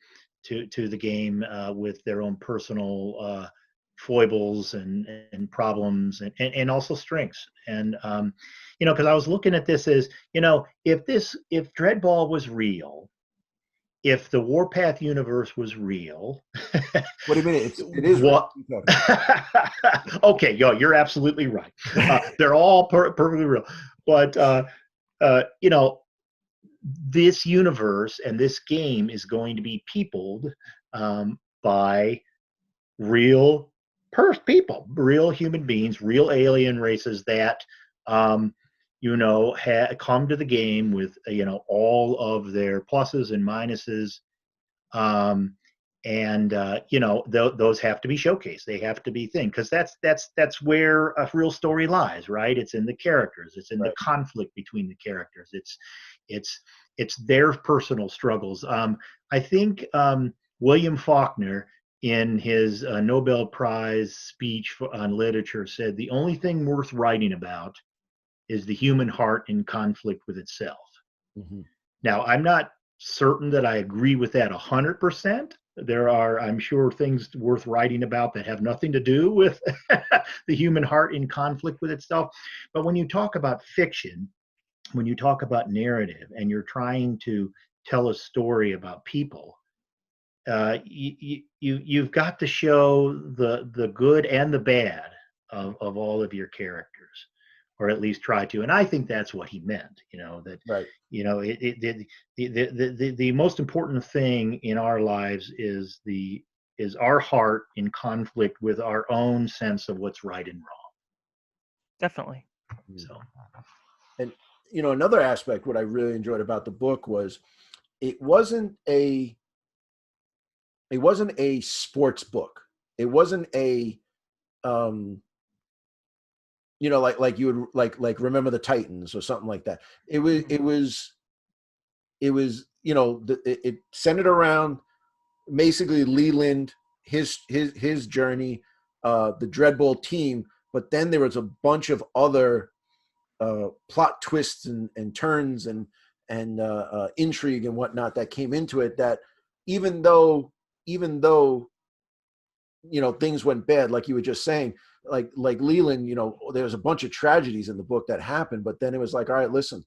to the game with their own personal foibles and problems, and also strengths. And you know, because I was looking at this as, you know, if Dreadball was real, if the Warpath universe was real. What do you mean? It is what? Real. Okay, you're absolutely right. They're all perfectly real. But you know, this universe and this game is going to be peopled by real people, real human beings, real alien races that you know, come to the game with, you know, all of their pluses and minuses, and you know, those have to be showcased. They have to be things, because that's where a real story lies, right? It's in the characters. It's in the conflict between the characters. It's their personal struggles. I think William Faulkner, in his Nobel Prize speech on literature, said the only thing worth writing about is the human heart in conflict with itself. Mm-hmm. Now, I'm not certain that I agree with that 100%. There are, I'm sure, things worth writing about that have nothing to do with the human heart in conflict with itself. But when you talk about fiction, when you talk about narrative, and you're trying to tell a story about people, you've got to show the good and the bad of all of your characters, or at least try to. And I think that's what he meant. That Right. The most important thing in our lives is our heart in conflict with our own sense of what's right and wrong. Definitely. So, and another aspect what I really enjoyed about the book was it wasn't a sports book. It wasn't a like you would like Remember the Titans or something like that. It was it centered around basically Leland, his journey, the Dreadball team, but then there was a bunch of other plot twists and turns and intrigue and whatnot that came into it, that even though things went bad, like you were just saying, like Leland, there's a bunch of tragedies in the book that happened, but then it was like, all right, listen,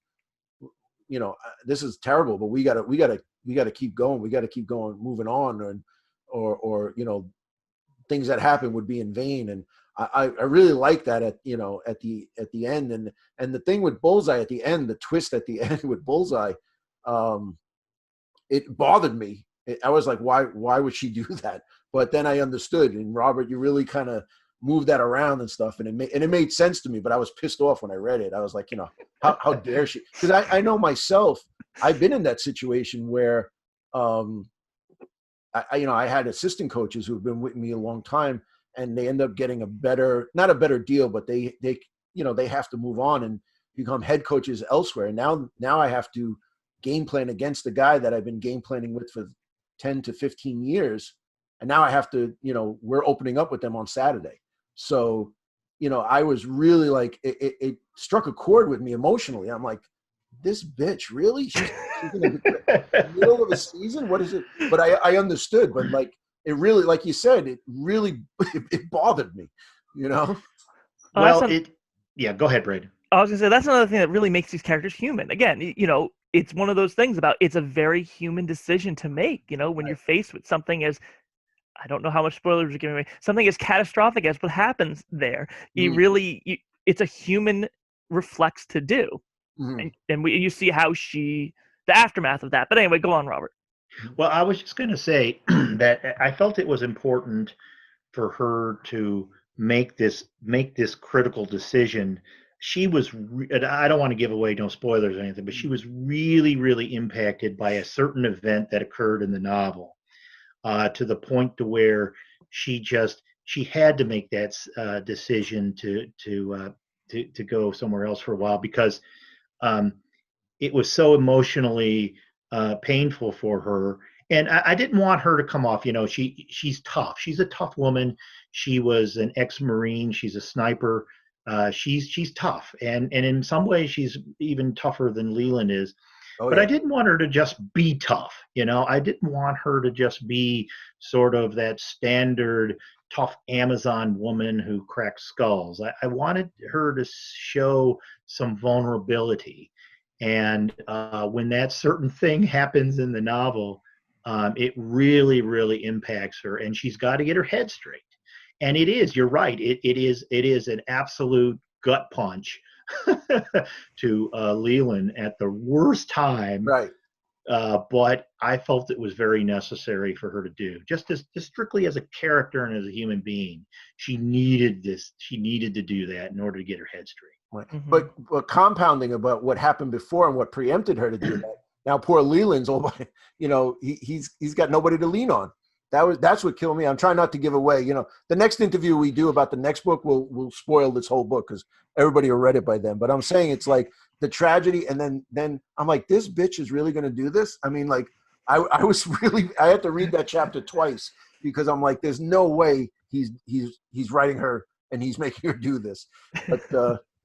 this is terrible, but we gotta keep going. We gotta keep going, moving on, or things that happen would be in vain. And I really like that at the end, and the thing with Bullseye at the end, the twist at the end with Bullseye, it bothered me. I was like, why would she do that? But then I understood. And Robert, you really kind of moved that around and stuff, and it made sense to me. But I was pissed off when I read it. I was like, how dare she? Because I know myself. I've been in that situation where, I had assistant coaches who've been with me a long time, and they end up getting not a better deal, but they have to move on and become head coaches elsewhere. And now I have to game plan against the guy that I've been game planning with for 10 to 15 years. And now I have to, we're opening up with them on Saturday. So, I was really like, it struck a chord with me emotionally. I'm like, this bitch, really? She's in the middle of a season? What is it? But I understood. But like, it really, like you said, it really, it bothered me, Well, go ahead, Brandon. I was going to say, that's another thing that really makes these characters human. Again, it's one of those things about, it's a very human decision to make, when you're faced with something as, I don't know how much spoilers are giving away, something as catastrophic as what happens there. It's a human reflex to do. Mm-hmm. And you see how the aftermath of that. But anyway, go on, Robert. Well, I was just going to say that I felt it was important for her to make this critical decision. She was, I don't want to give away no spoilers or anything, but she was really, really impacted by a certain event that occurred in the novel, to the point to where she had to make that decision to go somewhere else for a while, because it was so emotionally painful for her. And I didn't want her to come off, she's tough. She's a tough woman. She was an ex-Marine. She's a sniper. She's tough. And in some ways, she's even tougher than Leland is. Oh, but yeah. I didn't want her to just be tough. I didn't want her to just be sort of that standard tough Amazon woman who cracks skulls. I wanted her to show some vulnerability. And when that certain thing happens in the novel, it really, really impacts her, and she's got to get her head straight. And it is, you're right, it is an absolute gut punch to Leland at the worst time. Right. But I felt it was very necessary for her to do, just strictly as a character and as a human being. She needed this. She needed to do that in order to get her head straight. Right. Mm-hmm. But compounding about what happened before and what preempted her to do that. Now, poor Leland's all, he's got nobody to lean on. That's what killed me. I'm trying not to give away. The next interview we do about the next book will spoil this whole book because everybody will read it by then. But I'm saying it's like the tragedy, and then I'm like, this bitch is really going to do this. I mean, like, I had to read that chapter twice because I'm like, there's no way he's writing her and he's making her do this.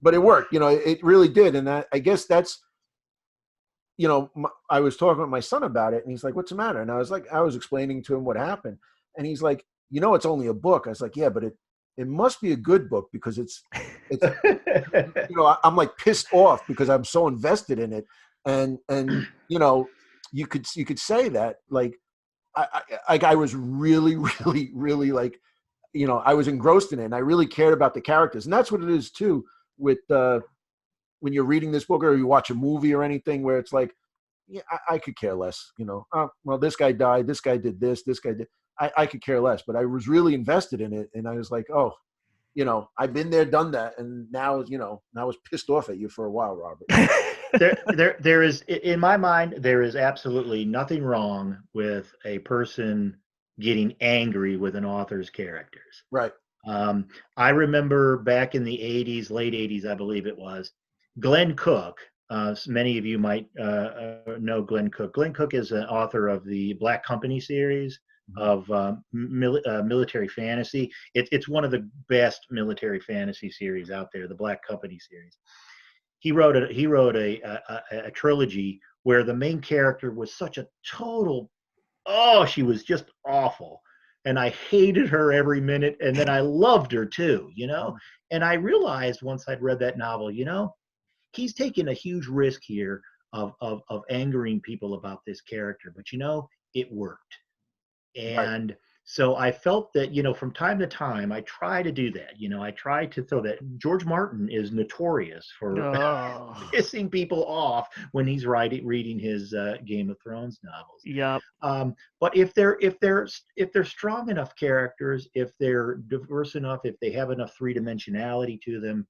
But it worked. It really did, and I guess that's. I was talking with my son about it, and he's like, "What's the matter?" And I was explaining to him what happened, and he's like, "It's only a book." I was like, "Yeah, but it must be a good book because it's I'm like pissed off because I'm so invested in it, and you could say that like I was really really really like I was engrossed in it, and I really cared about the characters, and that's what it is too with when you're reading this book or you watch a movie or anything where it's like, yeah, I could care less, well, this guy died, this guy did this guy did. I could care less, but I was really invested in it, and I was like, oh, I've been there, done that, and now, I was pissed off at you for a while, Robert. there is, in my mind, there is absolutely nothing wrong with a person getting angry with an author's characters. Right. I remember back in the 80s, late 80s, I believe it was, Glenn Cook. Many of you might know Glenn Cook. Glenn Cook is an author of the Black Company series of military fantasy. It's one of the best military fantasy series out there, the Black Company series. He wrote a trilogy where the main character was such a total, she was just awful. And I hated her every minute. And then I loved her too, And I realized once I'd read that novel, he's taking a huge risk here of angering people about this character. But, it worked. And so I felt that, from time to time, I try to do that. I try to throw that. George Martin is notorious for pissing people off when he's reading his Game of Thrones novels. Yep. But if they're strong enough characters, if they're diverse enough, if they have enough three-dimensionality to them,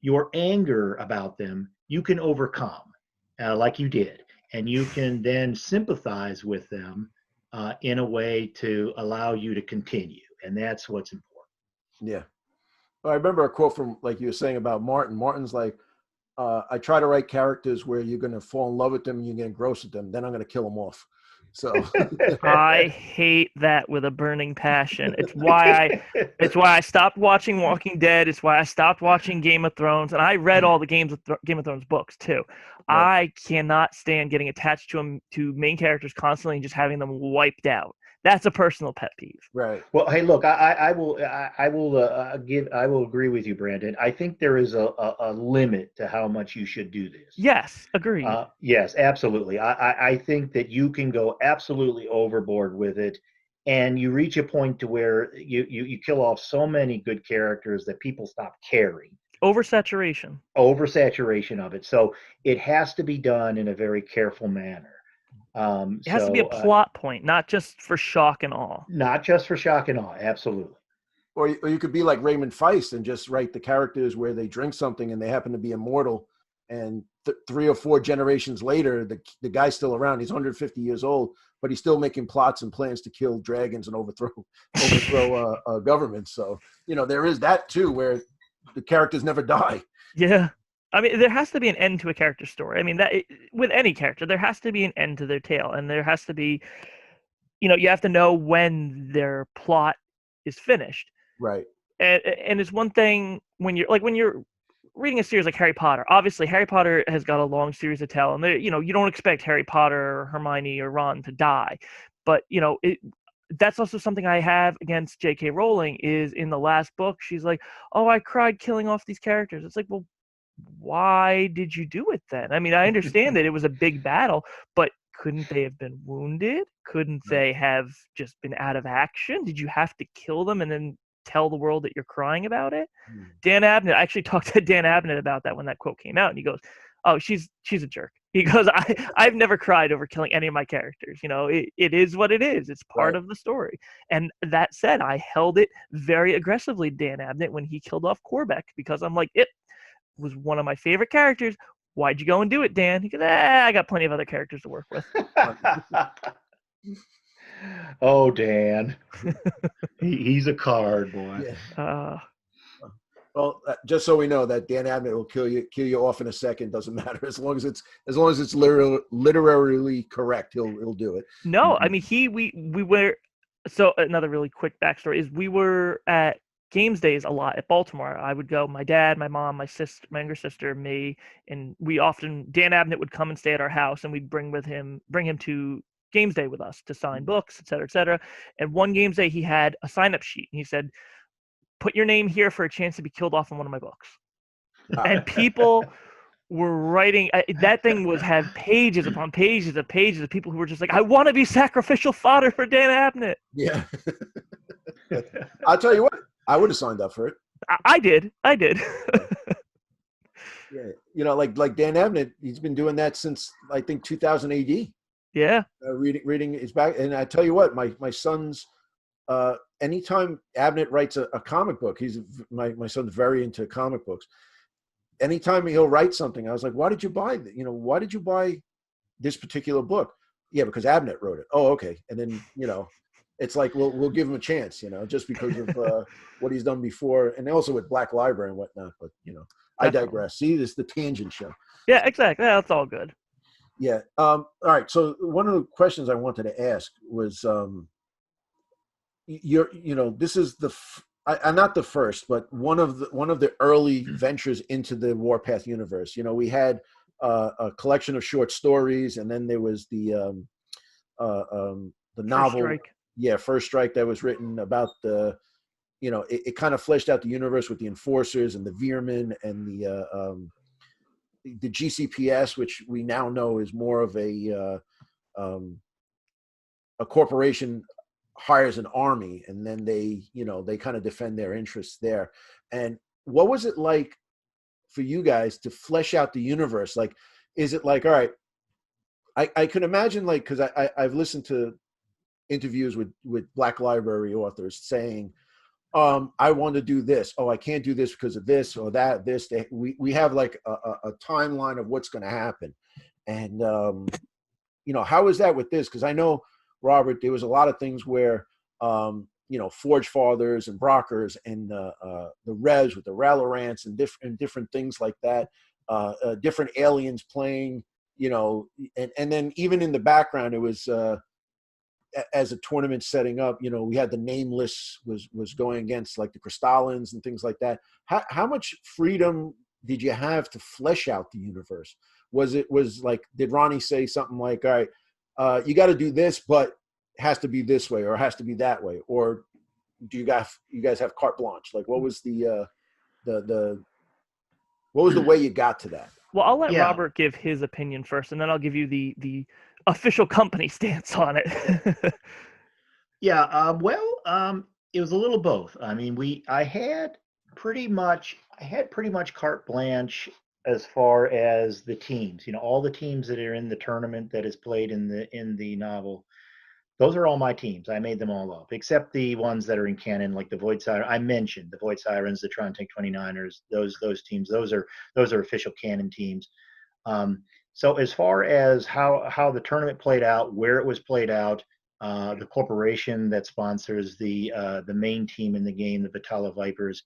your anger about them, you can overcome, like you did. And you can then sympathize with them in a way to allow you to continue. And that's what's important. Yeah. Well, I remember a quote from, like you were saying about Martin. Martin's like, I try to write characters where you're going to fall in love with them and you get engrossed with them. Then I'm going to kill them off. So I hate that with a burning passion. It's why I stopped watching Walking Dead. It's why I stopped watching Game of Thrones. And I read all the Game of Thrones books too. Right. I cannot stand getting attached to main characters constantly and just having them wiped out. That's a personal pet peeve. Right. Well, hey, look, I will agree with you, Brandon. I think there is a limit to how much you should do this. Yes, agreed. Yes, absolutely. I think that you can go absolutely overboard with it, and you reach a point to where you kill off so many good characters that people stop caring. Oversaturation of it. So it has to be done in a very careful manner. It has to be a plot point, not just for shock and awe. Not just for shock and awe, absolutely. Or you could be like Raymond Feist and just write the characters where they drink something and they happen to be immortal, and 3 or 4 generations later, the guy's still around. He's 150 years old, but he's still making plots and plans to kill dragons and overthrow governments. So there is that too, where the characters never die. Yeah. I mean, there has to be an end to a character story. I mean, with any character, there has to be an end to their tale, and there has to be, you have to know when their plot is finished. Right. And it's one thing when you're reading a series like Harry Potter. Obviously, Harry Potter has got a long series to tell, and you don't expect Harry Potter or Hermione or Ron to die, but that's also something I have against J.K. Rowling. Is in the last book, she's like, "Oh, I cried killing off these characters." It's like, well, why did you do it then? I mean, I understand that it was a big battle, but couldn't they have been wounded? Couldn't they have just been out of action? Did you have to kill them and then tell the world that you're crying about it? Dan Abnett, I actually talked to Dan Abnett about that when that quote came out, and he goes, "Oh, she's a jerk." He goes, I've never cried over killing any of my characters. It is what it is. It's part of the story. And that said, I held it very aggressively, Dan Abnett, when he killed off Corbeck, because I'm like, it was one of my favorite characters. Why'd you go and do it, Dan? He goes, I got plenty of other characters to work with. Oh, Dan. He's a card, boy. Yeah. Well, just so we know that Dan Abnett will kill you off in a second. Doesn't matter as long as it's literally correct. He'll do it. No, I mean we were. So another really quick backstory is we were at games days a lot at Baltimore. I would go, my dad, my mom, my sister, my younger sister, me, and we often, Dan Abnett would come and stay at our house, and we'd bring him to games day with us to sign books, et cetera, et cetera. And one games day, he had a sign-up sheet, and he said, put your name here for a chance to be killed off in one of my books. Wow. And people were writing, that thing had pages upon pages of people who were just like, I want to be sacrificial fodder for Dan Abnett. Yeah. I'll tell you what, I would have signed up for it. I did. Yeah, you know, like Dan Abnett, he's been doing that since I think 2000 AD. Yeah. Reading his back, and I tell you what, my son's anytime Abnett writes a comic book, my son's very into comic books. Anytime he'll write something, I was like, why did you buy this particular book? Yeah, because Abnett wrote it. Oh, okay. And then, you know, it's like, we'll give him a chance, you know, just because of what he's done before. And also with Black Library and whatnot, but, you know, I digress. See, this is the tangent show. Yeah, exactly. Yeah, that's all good. Yeah. All right. So one of the questions I wanted to ask was, this is not the first, but one of the early ventures into the Warpath universe. You know, we had a collection of short stories, and then there was the novel. Strike. Yeah, First Strike, that was written about it kind of fleshed out the universe with the Enforcers and the Veer-myn and the GCPS, which we now know is more of a corporation hires an army, and then they kind of defend their interests there. And what was it like for you guys to flesh out the universe? Like, is it like, all right, I can imagine, like, because I've listened to interviews with Black Library authors saying, I want to do this. Oh, I can't do this because of this or that, this. We have like a timeline of what's going to happen. And, how is that with this? Because I know, Robert, there was a lot of things where, Forge Fathers and Brockers and the Revs with the Rallorants and different things like that, different aliens playing, and then even in the background, it was, as a tournament setting up, we had the Nameless was going against like the Crystallins and things like that. How much freedom did you have to flesh out the universe? Did Ronnie say something like, all right, you got to do this, but it has to be this way or it has to be that way? Or do you guys have carte blanche? Like, what was the way you got to that? Well, I'll let Robert give his opinion first, and then I'll give you the official company stance on it. It was a little both. I mean, I had pretty much carte blanche as far as the teams. All the teams that are in the tournament that is played in the novel, those are all my teams. I made them all up, except the ones that are in canon, like the Void Siren. I mentioned the Void Sirens, the Tron Tank 29ers. Those teams. Those are official canon teams. So as far as how the tournament played out, where it was played out, the corporation that sponsors the main team in the game, the Vitala Vipers,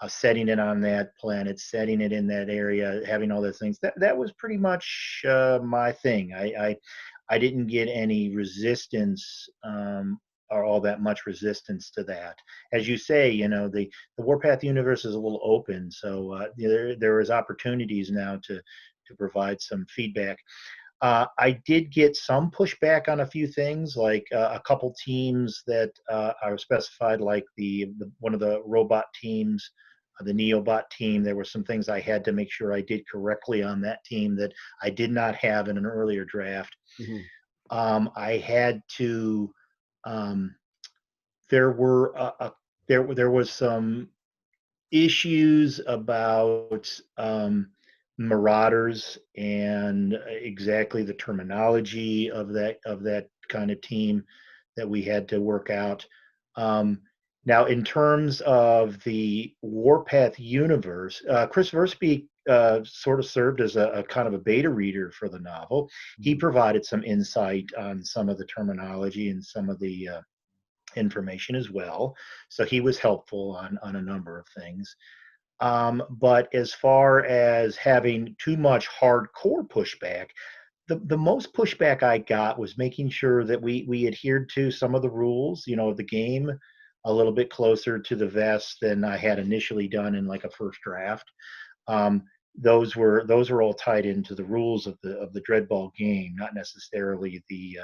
setting it on that planet, setting it in that area, having all those things, that was pretty much my thing. I didn't get any resistance or all that much resistance to that. As you say, the Warpath universe is a little open, so there is opportunities now to provide some feedback. I did get some pushback on a few things, like a couple teams that are specified, like one of the robot teams, the Neobot team. There were some things I had to make sure I did correctly on that team that I did not have in an earlier draft. Mm-hmm. I had to. There was some issues about Marauders and exactly the terminology of that kind of team that we had to work out. Now, in terms of the Warpath universe, Chris Versby sort of served as a kind of a beta reader for the novel. He provided some insight on some of the terminology and some of the information as well. So he was helpful on a number of things. But as far as having too much hardcore pushback, the most pushback I got was making sure that we adhered to some of the rules, of the game. a little bit closer to the vest than I had initially done in like a first draft. Those were all tied into the rules of the Dreadball game, not necessarily the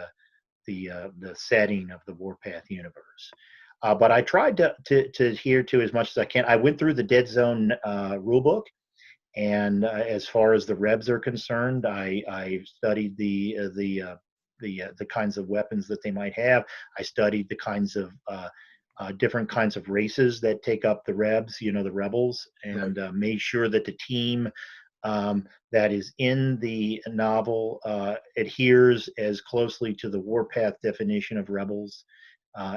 setting of the Warpath universe. But I tried to adhere to as much as I can. I went through the Dead Zone rulebook, and as far as the Rebs are concerned, I studied the kinds of weapons that they might have. I studied the kinds of different kinds of races that take up the Rebs, the rebels, and made sure that the team that is in the novel adheres as closely to the Warpath definition of rebels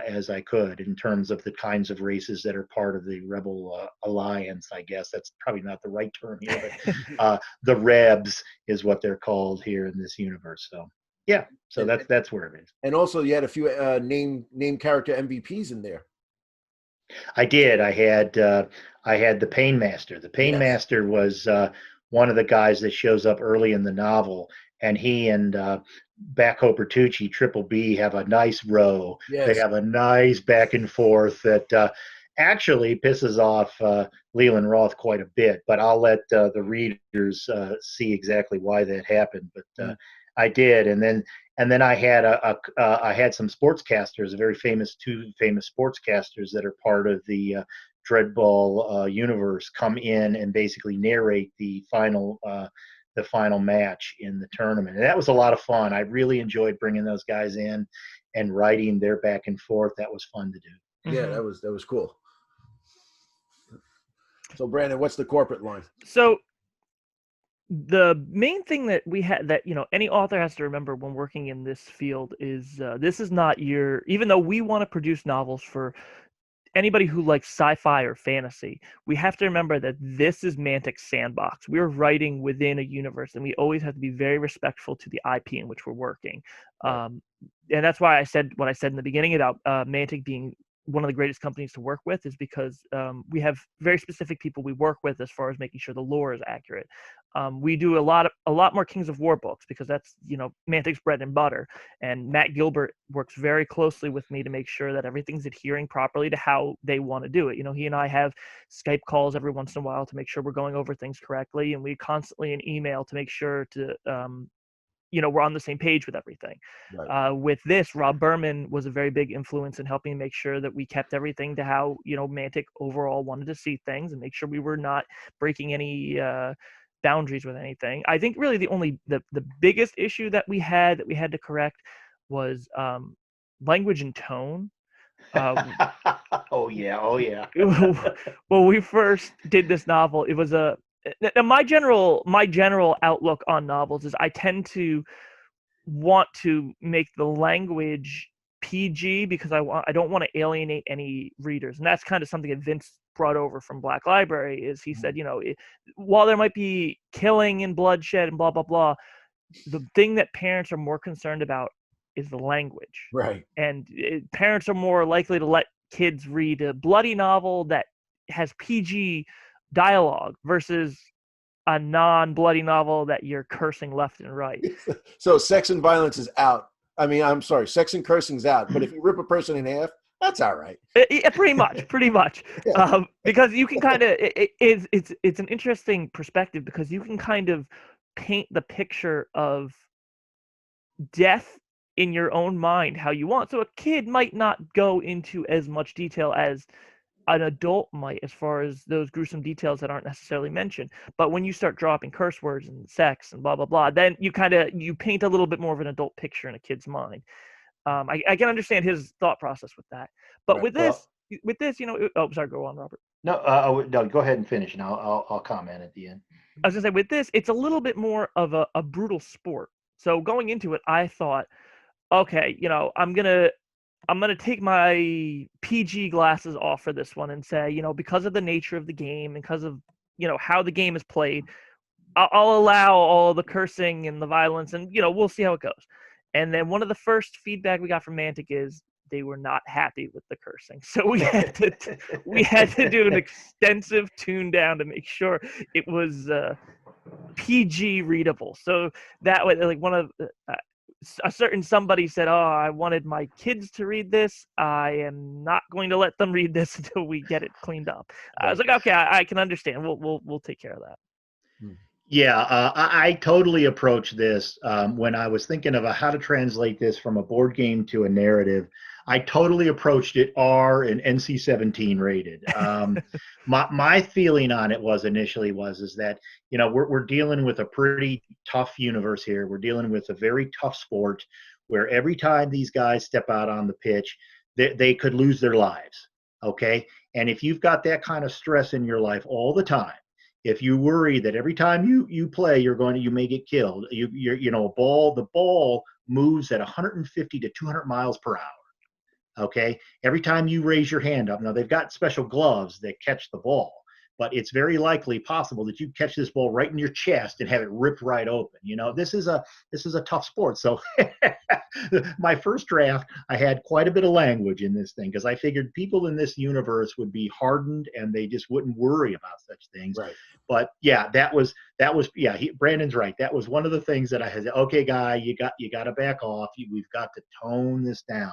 as I could, in terms of the kinds of races that are part of the Rebel Alliance. I guess that's probably not the right term here, but the Rebs is what they're called here in this universe. So yeah, so that's where it is. And also, you had a few name character MVPs in there. I did. I had the Painmaster. The Painmaster was one of the guys that shows up early in the novel, and he and Backhoe Bertucci, Triple B, have a nice row. Yes. They have a nice back and forth that actually pisses off Leland Roth quite a bit, but I'll let the readers see exactly why that happened. But I did, and then I had I had some sportscasters, two famous sportscasters that are part of the Dreadball universe, come in and basically narrate the final match in the tournament. And that was a lot of fun. I really enjoyed bringing those guys in and writing their back and forth. That was fun to do. Yeah, that was cool. So Brandon, what's the corporate line? So the main thing that we had, that any author has to remember when working in this field, is this is not even though we want to produce novels for anybody who likes sci-fi or fantasy, we have to remember that this is Mantic's sandbox. We're writing within a universe, and we always have to be very respectful to the IP in which we're working. Right. And that's why I said what I said in the beginning about Mantic being one of the greatest companies to work with, is because we have very specific people we work with as far as making sure the lore is accurate. We do a lot more Kings of War books, because that's Mantic's bread and butter, and Matt Gilbert works very closely with me to make sure that everything's adhering properly to how they want to do it. He and I have Skype calls every once in a while to make sure we're going over things correctly, and we constantly an email to make sure to we're on the same page with everything. Right. With this, Rob Berman was a very big influence in helping make sure that we kept everything to how Mantic overall wanted to see things, and make sure we were not breaking any boundaries with anything. I think really the biggest issue that we had to correct was language and tone. Oh yeah. When we first did this novel, it was my general outlook on novels is I tend to want to make the language PG, because I don't want to alienate any readers, and that's kind of something that Vince brought over from Black Library. Is he said, while there might be killing and bloodshed and blah blah blah, the thing that parents are more concerned about is the language. Right. And parents are more likely to let kids read a bloody novel that has PG dialogue versus a non-bloody novel that you're cursing left and right. So sex and violence is out. I mean, I'm sorry, sex and cursing's out. But if you rip a person in half, that's all right. Yeah, pretty much. Yeah. Because you can kind of it's an interesting perspective, because you can kind of paint the picture of death in your own mind how you want. So a kid might not go into as much detail as an adult might, as far as those gruesome details that aren't necessarily mentioned. But when you start dropping curse words and sex and blah blah blah, then you paint a little bit more of an adult picture in a kid's mind. I can understand his thought process with that. But right. with this, oh, sorry, go on, Robert. No, go ahead and finish, and I'll comment at the end. I was gonna say, with this, it's a little bit more of a brutal sport. So going into it, I thought, okay, I'm gonna take my PG glasses off for this one and say, because of the nature of the game, and because of how the game is played, I'll allow all the cursing and the violence, and we'll see how it goes. And then one of the first feedback we got from Mantic is they were not happy with the cursing, so we had to do an extensive tune down to make sure it was PG readable. So that way, like a certain somebody said, "Oh, I wanted my kids to read this. I am not going to let them read this until we get it cleaned up." I was like, "Okay, I can understand. We'll take care of that." Yeah, I totally approached this when I was thinking of how to translate this from a board game to a narrative. I totally approached it R and NC-17 rated. My feeling on it was initially is that, you know, we're dealing with a pretty tough universe here. We're dealing with a very tough sport where every time these guys step out on the pitch, they could lose their lives. Okay, and if you've got that kind of stress in your life all the time, if you worry that every time you play you may get killed, the ball moves at 150 to 200 miles per hour. Okay, every time you raise your hand up, now they've got special gloves that catch the ball, but it's very likely possible that you catch this ball right in your chest and have it ripped right open. You know, this is a tough sport. So my first draft, I had quite a bit of language in this thing because I figured people in this universe would be hardened and they just wouldn't worry about such things. Right. But yeah, Brandon's right. That was one of the things that I had. Okay, guy, you got to back off. We've got to tone this down.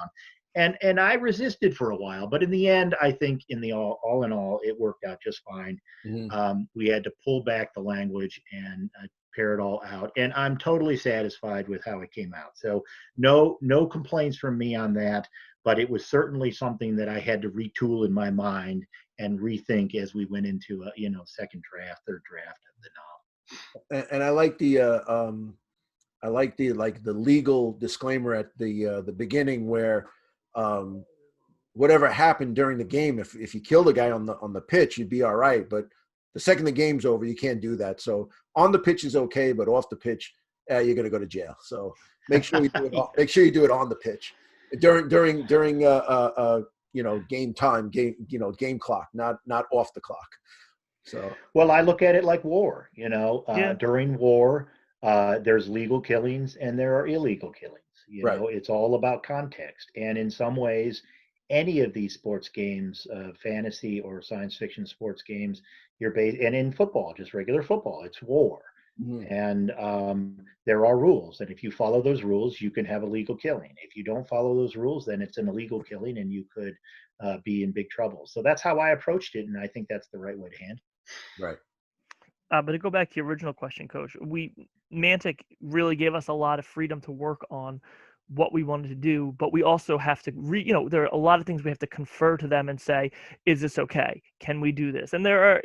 And I resisted for a while, but in the end, I think all in all, it worked out just fine. We had to pull back the language and pare it all out, and I'm totally satisfied with how it came out. So no complaints from me on that, but it was certainly something that I had to retool in my mind and rethink as we went into second draft, third draft of the novel. And I like the legal disclaimer at the beginning where whatever happened during the game, if you killed a guy on the pitch, you'd be all right. But the second the game's over, you can't do that. So on the pitch is okay, but off the pitch, you're going to go to jail. So make sure you do it. Make sure you do it on the pitch during game time, game clock, not off the clock. So well, I look at it like war. Yeah. During war, there's legal killings and there are illegal killings. It's all about context. And in some ways, any of these sports games, fantasy or science fiction sports games, and in football, just regular football, it's war. And there are rules. And if you follow those rules, you can have a legal killing. If you don't follow those rules, then it's an illegal killing and you could be in big trouble. So that's how I approached it. And I think that's the right way to handle it. Right. But to go back to your original question, Coach, Mantic really gave us a lot of freedom to work on what we wanted to do, but we also have to there are a lot of things we have to confer to them and say, is this okay? Can we do this? And there are,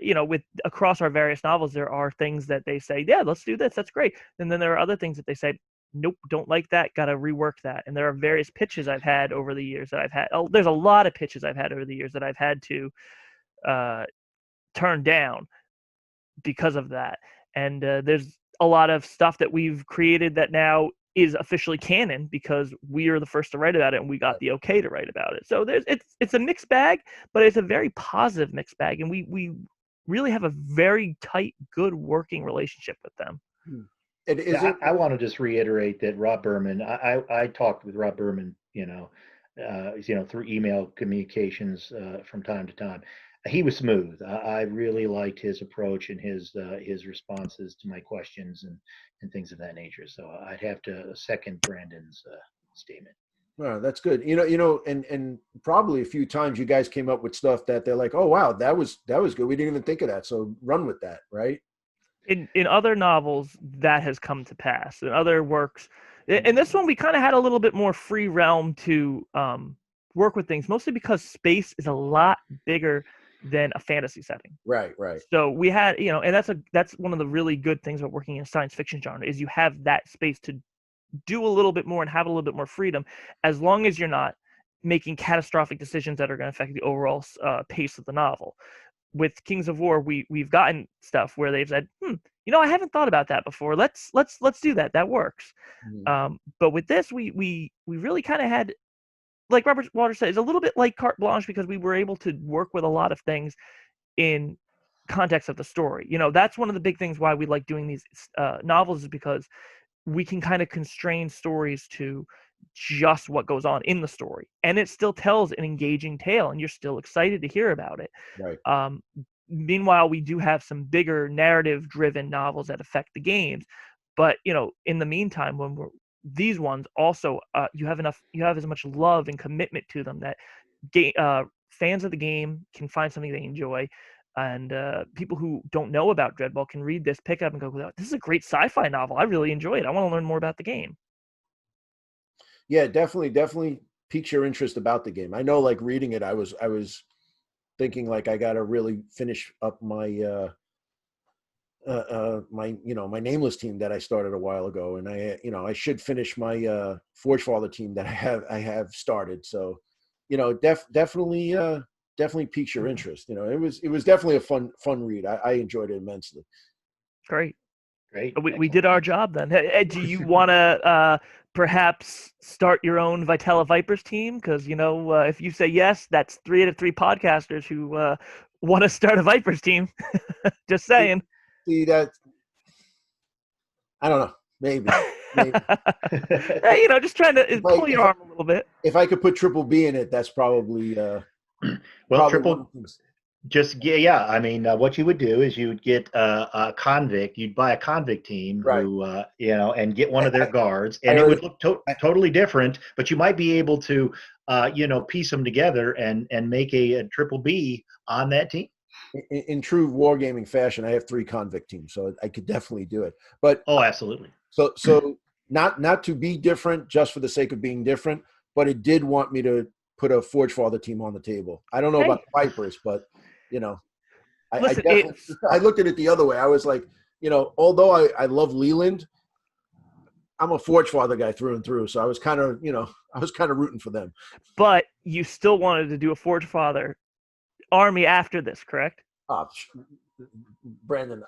across our various novels, there are things that they say, yeah, let's do this. That's great. And then there are other things that they say, nope, don't like that. Got to rework that. And there are various pitches I've had over the years that I've had. Oh, there's a lot of pitches I've had over the years that I've had to turn down because of that. And there's a lot of stuff that we've created that now is officially canon because we are the first to write about it and we got the okay to write about it. So it's a mixed bag, but it's a very positive mixed bag, and we really have a very tight, good working relationship with them. I want to just reiterate that Rob Berman, I talked with Rob Berman, through email communications from time to time. He was smooth. I really liked his approach and his responses to my questions and things of that nature. So I'd have to second Brandon's statement. Wow, that's good. And probably a few times you guys came up with stuff that they're like, oh wow, that was good. We didn't even think of that. So run with that, right? In other novels, that has come to pass. In other works, in this one, we kind of had a little bit more free realm to work with things, mostly because space is a lot bigger than a fantasy setting. Right. So we had, and that's one of the really good things about working in a science fiction genre is you have that space to do a little bit more and have a little bit more freedom, as long as you're not making catastrophic decisions that are going to affect the overall pace of the novel. With Kings of War, we've gotten stuff where they've said, I haven't thought about that before. Let's do that. That works. But with this, we really kind of had, like Robert Waters said, it's a little bit like carte blanche because we were able to work with a lot of things in context of the story. That's one of the big things why we like doing these novels, is because we can kind of constrain stories to just what goes on in the story, and it still tells an engaging tale, and you're still excited to hear about it. Right. Meanwhile, we do have some bigger narrative-driven novels that affect the games, but in the meantime, when these ones also, you have as much love and commitment to them that fans of the game can find something they enjoy, and people who don't know about Dreadball can read this, pick up, and go, "This is a great sci-fi novel. I really enjoy it. I want to learn more about the game." Yeah, definitely piques your interest about the game. I know, like reading it, I was thinking like I got to really finish up my my nameless team that I started a while ago, and I should finish my Forge Father team that I have started. So, definitely piques your interest. It was definitely a fun read. I enjoyed it immensely. Great. Great. We did our job then. Do you want to perhaps start your own Vitella Vipers team? Because if you say yes, that's 3 out of 3 podcasters who want to start a Vipers team. Just saying. See that? I don't know. Maybe. Hey, just trying to pull your arm a little bit. If I could put Triple B in it, that's probably well, probably I mean, what you would do is you would get a convict. You'd buy a convict team right. who, and get one of their guards, and it would look totally different. But you might be able to, piece them together and make a Triple B on that team. In true wargaming fashion, I have 3 convict teams, so I could definitely do it. But absolutely. So not to be different just for the sake of being different, but it did want me to put a Forge Father team on the table. I don't know about the Vipers, but Listen, I looked at it the other way. I was like, although I love Leland, I'm a Forge Father guy through and through. So I was kind of rooting for them. But you still wanted to do a Forge Father army after this, correct? Brandon,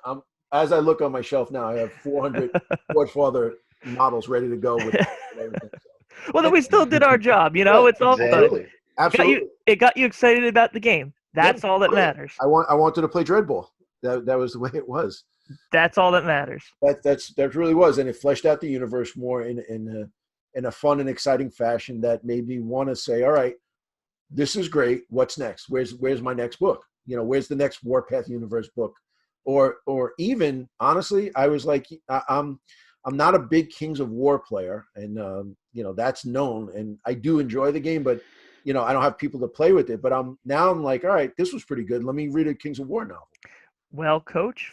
as I look on my shelf now, I have 400 Forge Father models ready to go with everything. So. Well, then we still did our job. It's all absolutely. Absolutely. It got you excited about the game. That's all that matters. I wanted to play Dreadball. That was the way it was. That's all that matters. That really was, and it fleshed out the universe more in a fun and exciting fashion that made me want to say, all right, this is great. What's next? Where's my next book? Where's the next Warpath universe book? Or even honestly, I was like, I'm not a big Kings of War player, and that's known, and I do enjoy the game, but I don't have people to play with it. But I'm like, all right, this was pretty good. Let me read a Kings of War novel. Well, Coach,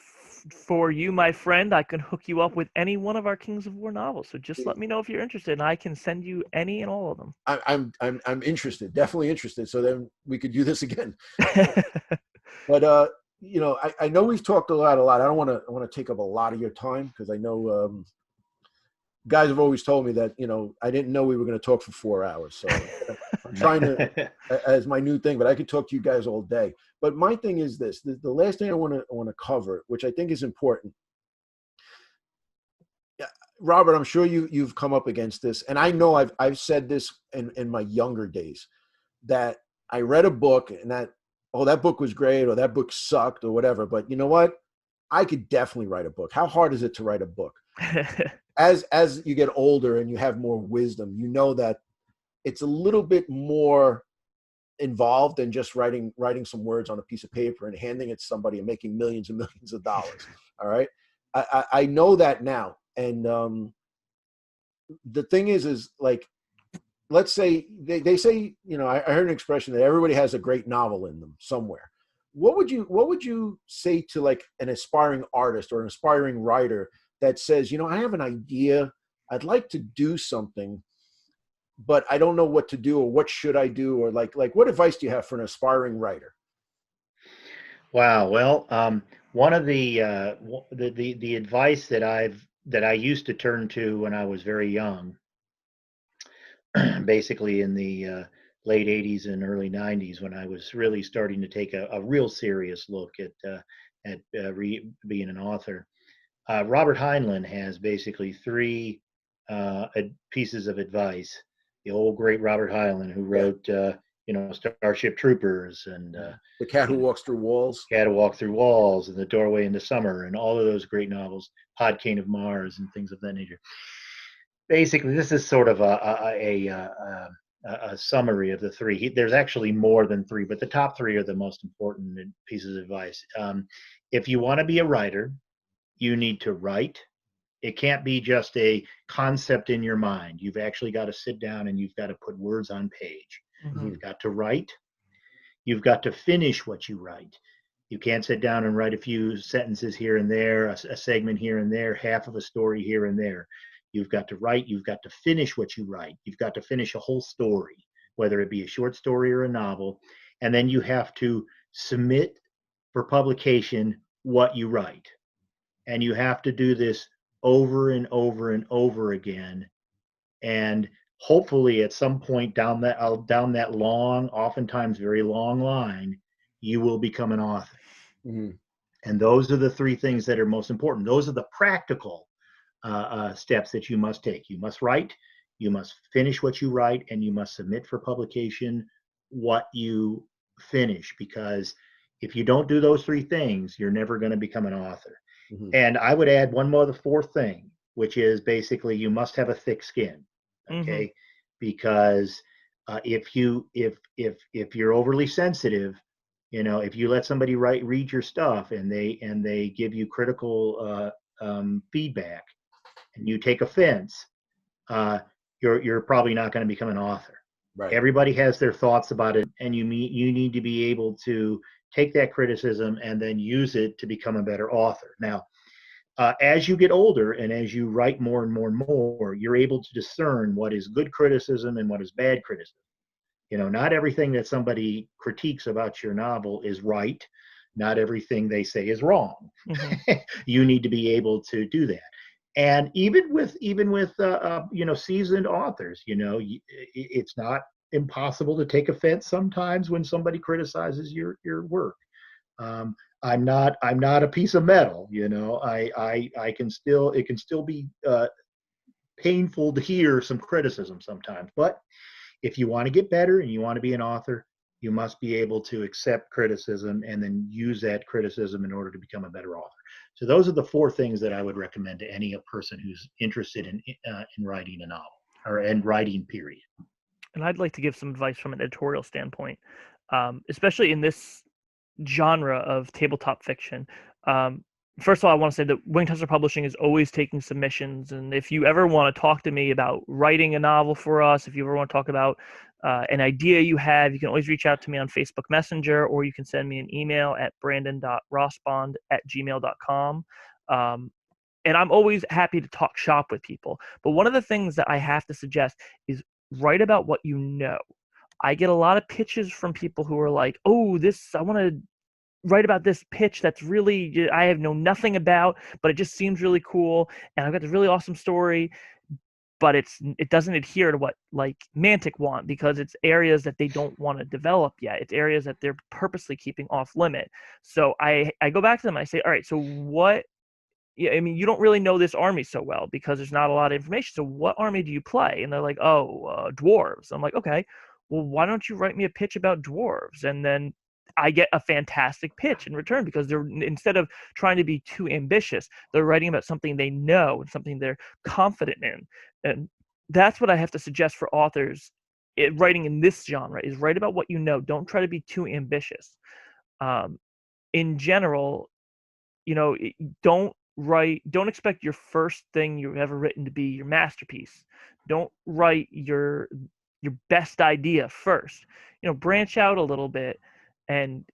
for you, my friend, I can hook you up with any one of our Kings of War novels. So just let me know if you're interested, and I can send you any and all of them. I'm interested, definitely interested. So then we could do this again. But I know we've talked a lot. I don't want to take up a lot of your time, because I know guys have always told me that I didn't know we were going to talk for 4 hours. So I'm trying to as my new thing, but I could talk to you guys all day. But my thing is this: the last thing I want to cover, which I think is important. Robert, I'm sure you've come up against this, and I know I've said this in my younger days, that I read a book and that book was great, or that book sucked, or whatever. But you know what? I could definitely write a book. How hard is it to write a book? As you get older and you have more wisdom, you know that it's a little bit more involved than just writing some words on a piece of paper and handing it to somebody and making millions and millions of dollars. All right. I know that now. And the thing is like, let's say they say, I heard an expression that everybody has a great novel in them somewhere. What would you say to like an aspiring artist or an aspiring writer that says, I have an idea, I'd like to do something, but I don't know what to do, or what should I do, or like what advice do you have for an aspiring writer? Wow. Well, one of the advice that I used to turn to when I was very young, basically in the late 80s and early 90s, when I was really starting to take a real serious look at being an author. Robert Heinlein has basically 3 pieces of advice. The old great Robert Heinlein, who wrote, Starship Troopers and The Cat Who Walks Through Walls. Cat Who Walks Through Walls and The Doorway into Summer, and all of those great novels, Podcane of Mars and things of that nature. Basically, this is sort of a summary of the 3. There's actually more than 3, but the top 3 are the most important pieces of advice. If you want to be a writer, you need to write, It can't be just a concept in your mind. You've actually got to sit down and you've got to put words on page. Mm-hmm. You've got to write. You've got to finish what you write. You can't sit down and write a few sentences here and there, a segment here and there, half of a story here and there. You've got to write. You've got to finish what you write. You've got to finish a whole story, whether it be a short story or a novel. And then you have to submit for publication what you write. And you have to do this over and over and over again. And hopefully at some point down that long, oftentimes very long line, you will become an author. Mm-hmm. And those are the three things that are most important. Those are the practical steps that you must take. You must write, you must finish what you write, and you must submit for publication what you finish. Because if you don't do those three things, you're never going to become an author. Mm-hmm. And I would add one more, the fourth thing, which is basically you must have a thick skin. Okay, Mm-hmm. because if you're overly sensitive, if you let somebody read your stuff and they give you critical feedback and you take offense, you're probably not going to become an author. Right. Everybody has their thoughts about it, and you need to be able to take that criticism and then use it to become a better author. Now, as you get older and as you write more and more and more, you're able to discern what is good criticism and what is bad criticism. Not everything that somebody critiques about your novel is right. Not everything they say is wrong. Mm-hmm. You need to be able to do that. And even with seasoned authors, it's not impossible to take offense sometimes when somebody criticizes your work. I'm not a piece of metal, it can still be painful to hear some criticism sometimes. But if you want to get better and you want to be an author, you must be able to accept criticism and then use that criticism in order to become a better author. So those are the four things that I would recommend to any person who's interested in writing a novel or in writing, period. And I'd like to give some advice from an editorial standpoint, especially in this genre of tabletop fiction. First of all, I want to say that Winged Hussar Publishing is always taking submissions, and if you ever want to talk to me about writing a novel for us, if you ever want to talk about an idea you have, you can always reach out to me on Facebook Messenger, or you can send me an email at brandon.rospond@gmail.com. And I'm always happy to talk shop with people. But one of the things that I have to suggest is write about what you know. I get a lot of pitches from people who are like, oh, I want to write about this pitch that's really, I have known nothing about, but it just seems really cool. And I've got this really awesome story, but it doesn't adhere to what like Mantic want, because it's areas that they don't want to develop yet. It's areas that they're purposely keeping off limit. So I go back to them and I say, all right, so what, I mean, you don't really know this army so well because there's not a lot of information. So what army do you play? And they're like, dwarves. I'm like, okay, well, why don't you write me a pitch about dwarves? And then I get a fantastic pitch in return, because they're, instead of trying to be too ambitious, they're writing about something they know and something they're confident in. And that's what I have to suggest for authors writing in this genre, is write about what you know. Don't try to be too ambitious. In general, don't expect your first thing you've ever written to be your masterpiece. Don't write your best idea first. Branch out a little bit. And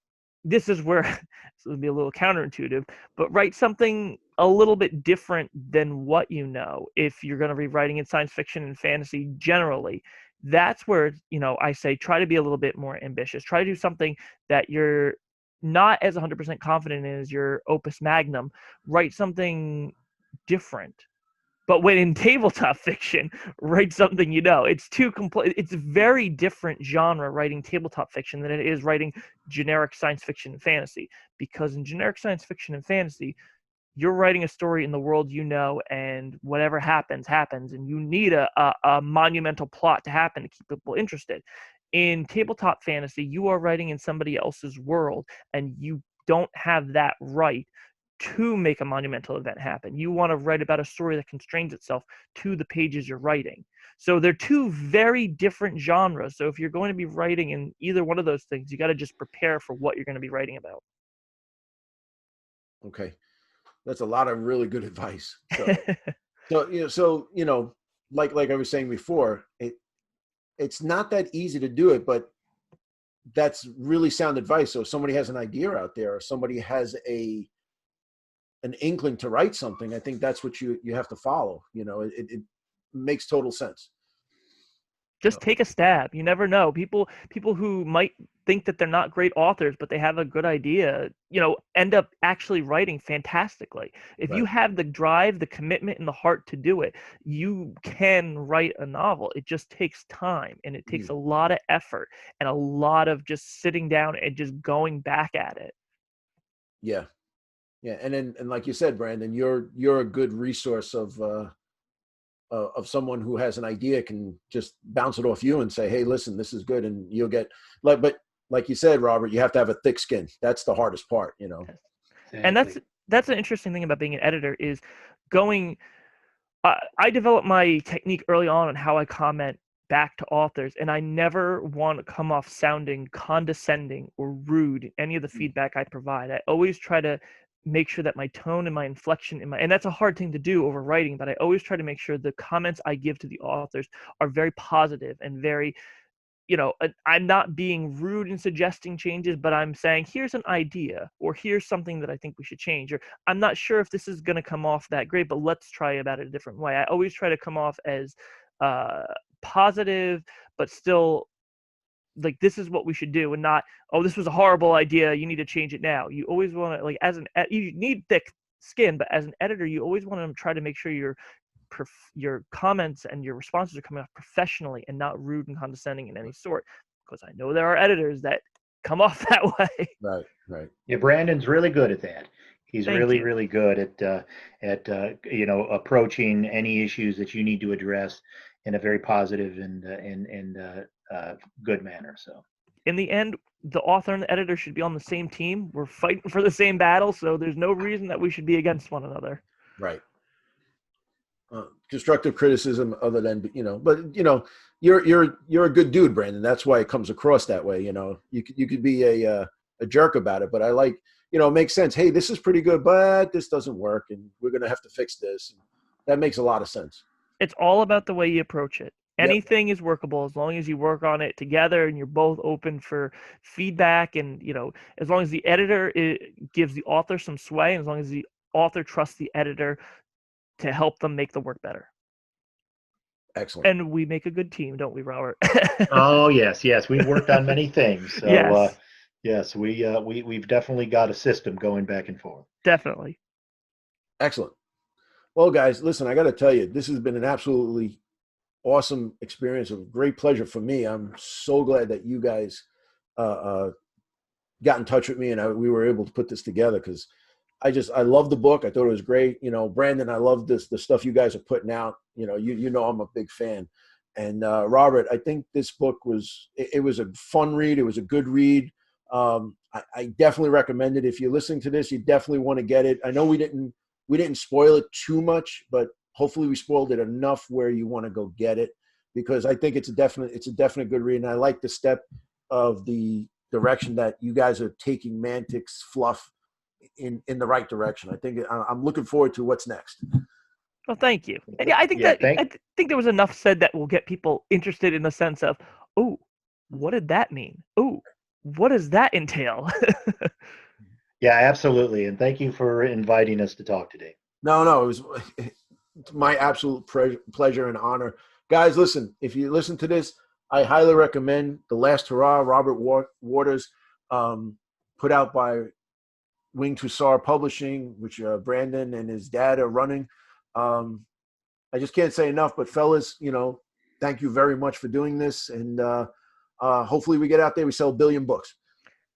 this is where this will be a little counterintuitive, but write something a little bit different than what you know. If you're going to be writing in science fiction and fantasy generally, that's where, I say try to be a little bit more ambitious. Try to do something that you're not as 100% confident in as your opus magnum. Write something different. But when in tabletop fiction, write something it's too complete. It's a very different genre, writing tabletop fiction, than it is writing generic science fiction and fantasy. Because in generic science fiction and fantasy, you're writing a story in the world and whatever happens, and you need a monumental plot to happen to keep people interested. In tabletop fantasy, you are writing in somebody else's world, and you don't have that right to make a monumental event happen. You want to write about a story that constrains itself to the pages you're writing. So they're two very different genres. So if you're going to be writing in either one of those things, you got to just prepare for what you're going to be writing about. Okay. That's a lot of really good advice. So like I was saying before, it's not that easy to do it, but that's really sound advice. So if somebody has an idea out there, or somebody has an inkling to write something, I think that's what you have to follow. It makes total sense. Just take a stab. You never know. People who might think that they're not great authors, but they have a good idea, end up actually writing fantastically. If you Right. have the drive, the commitment, and the heart to do it, you can write a novel. It just takes time, and it takes a lot of effort and a lot of just sitting down and just going back at it. Yeah. And like you said, Brandon, you're a good resource of someone who has an idea, can just bounce it off you and say, hey, listen, this is good. And you'll get but like you said, Robert, you have to have a thick skin. That's the hardest part, Exactly. And that's an interesting thing about being an editor is going, I developed my technique early on how I comment back to authors, and I never want to come off sounding condescending or rude in any of the feedback I provide. I always try to make sure that my tone and my inflection and that's a hard thing to do over writing, but I always try to make sure the comments I give to the authors are very positive and very, I'm not being rude in suggesting changes, but I'm saying, here's an idea, or here's something that I think we should change, or I'm not sure if this is going to come off that great, but let's try about it a different way. I always try to come off as positive, but still like, this is what we should do, and not, oh, this was a horrible idea, you need to change it now. You always want to, like, you need thick skin, but as an editor, you always want to try to make sure your comments and your responses are coming off professionally and not rude and condescending in any sort, because I know there are editors that come off that way. Right. Yeah, Brandon's really good at that. He's Thank really, you. really good at approaching any issues that you need to address in a very positive and good manner. So In the end, the author and the editor should be on the same team. We're fighting for the same battle, so there's no reason that we should be against one another. Right. Constructive criticism, other than but you're a good dude, Brandon. That's why it comes across that way. You could be a jerk about it, but I like, it makes sense. Hey, this is pretty good, but this doesn't work, and we're gonna have to fix this. That makes a lot of sense. It's all about the way you approach it. Yep. Anything is workable as long as you work on it together and you're both open for feedback, and as long as the editor gives the author some sway, and as long as the author trusts the editor to help them make the work better. Excellent. And we make a good team, don't we, Robert? Oh yes, we've worked on many things. So yes. Yes, we've definitely got a system going back and forth. Definitely. Excellent. Well, guys, listen, I got to tell you, this has been an absolutely awesome experience, a great pleasure for me. I'm so glad that you guys got in touch with me, and we were able to put this together, because I love the book. I thought it was great. Brandon, I love the stuff you guys are putting out. I'm a big fan. And Robert, I think this book was a fun read. It was a good read. I definitely recommend it. If you're listening to this, you definitely want to get it. I know we didn't spoil it too much, but hopefully we spoiled it enough where you want to go get it, because I think it's a definite good read. And I like the step of the direction that you guys are taking Mantic's fluff in the right direction. I think I'm looking forward to what's next. Well, thank you. And yeah, I think I think there was enough said that will get people interested in the sense of, oh, what did that mean? Oh, what does that entail? Yeah, absolutely. And thank you for inviting us to talk today. No, it's my absolute pleasure and honor. Guys, listen, if you listen to this, I highly recommend The Last Hurrah, Robert Waters, put out by Winged Hussar Publishing, which Brandon and his dad are running. I just can't say enough, but fellas, thank you very much for doing this. And hopefully we get out there, we sell 1 billion books.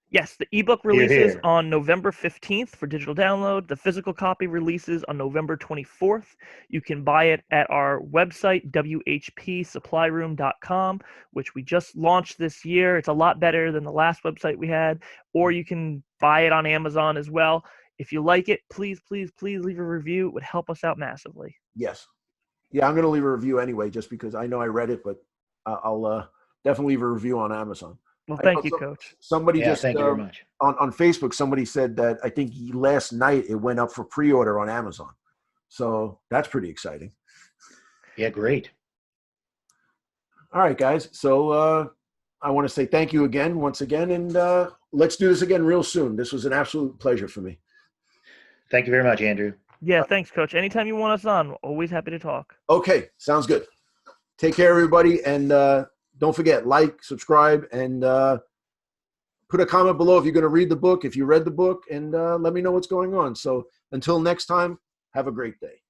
Yes, the ebook releases on November 15th for digital download. The physical copy releases on November 24th. You can buy it at our website, whpsupplyroom.com, which we just launched this year. It's a lot better than the last website we had. Or you can buy it on Amazon as well. If you like it, please, please, please leave a review. It would help us out massively. Yes. Yeah, I'm going to leave a review anyway, just because I know I read it, but I'll definitely leave a review on Amazon. Well, I know thank you, Coach. somebody Yeah, just thank you very much. on Facebook, somebody said that I think last night it went up for pre-order on Amazon. So that's pretty exciting. Yeah, great. All right, guys. So I want to say thank you again, once again, and let's do this again real soon. This was an absolute pleasure for me. Thank you very much, Andrew. Yeah, thanks, Coach. Anytime you want us on, always happy to talk. Okay, sounds good. Take care, everybody, and don't forget, like, subscribe, and put a comment below if you're going to read the book, if you read the book, and let me know what's going on. So until next time, have a great day.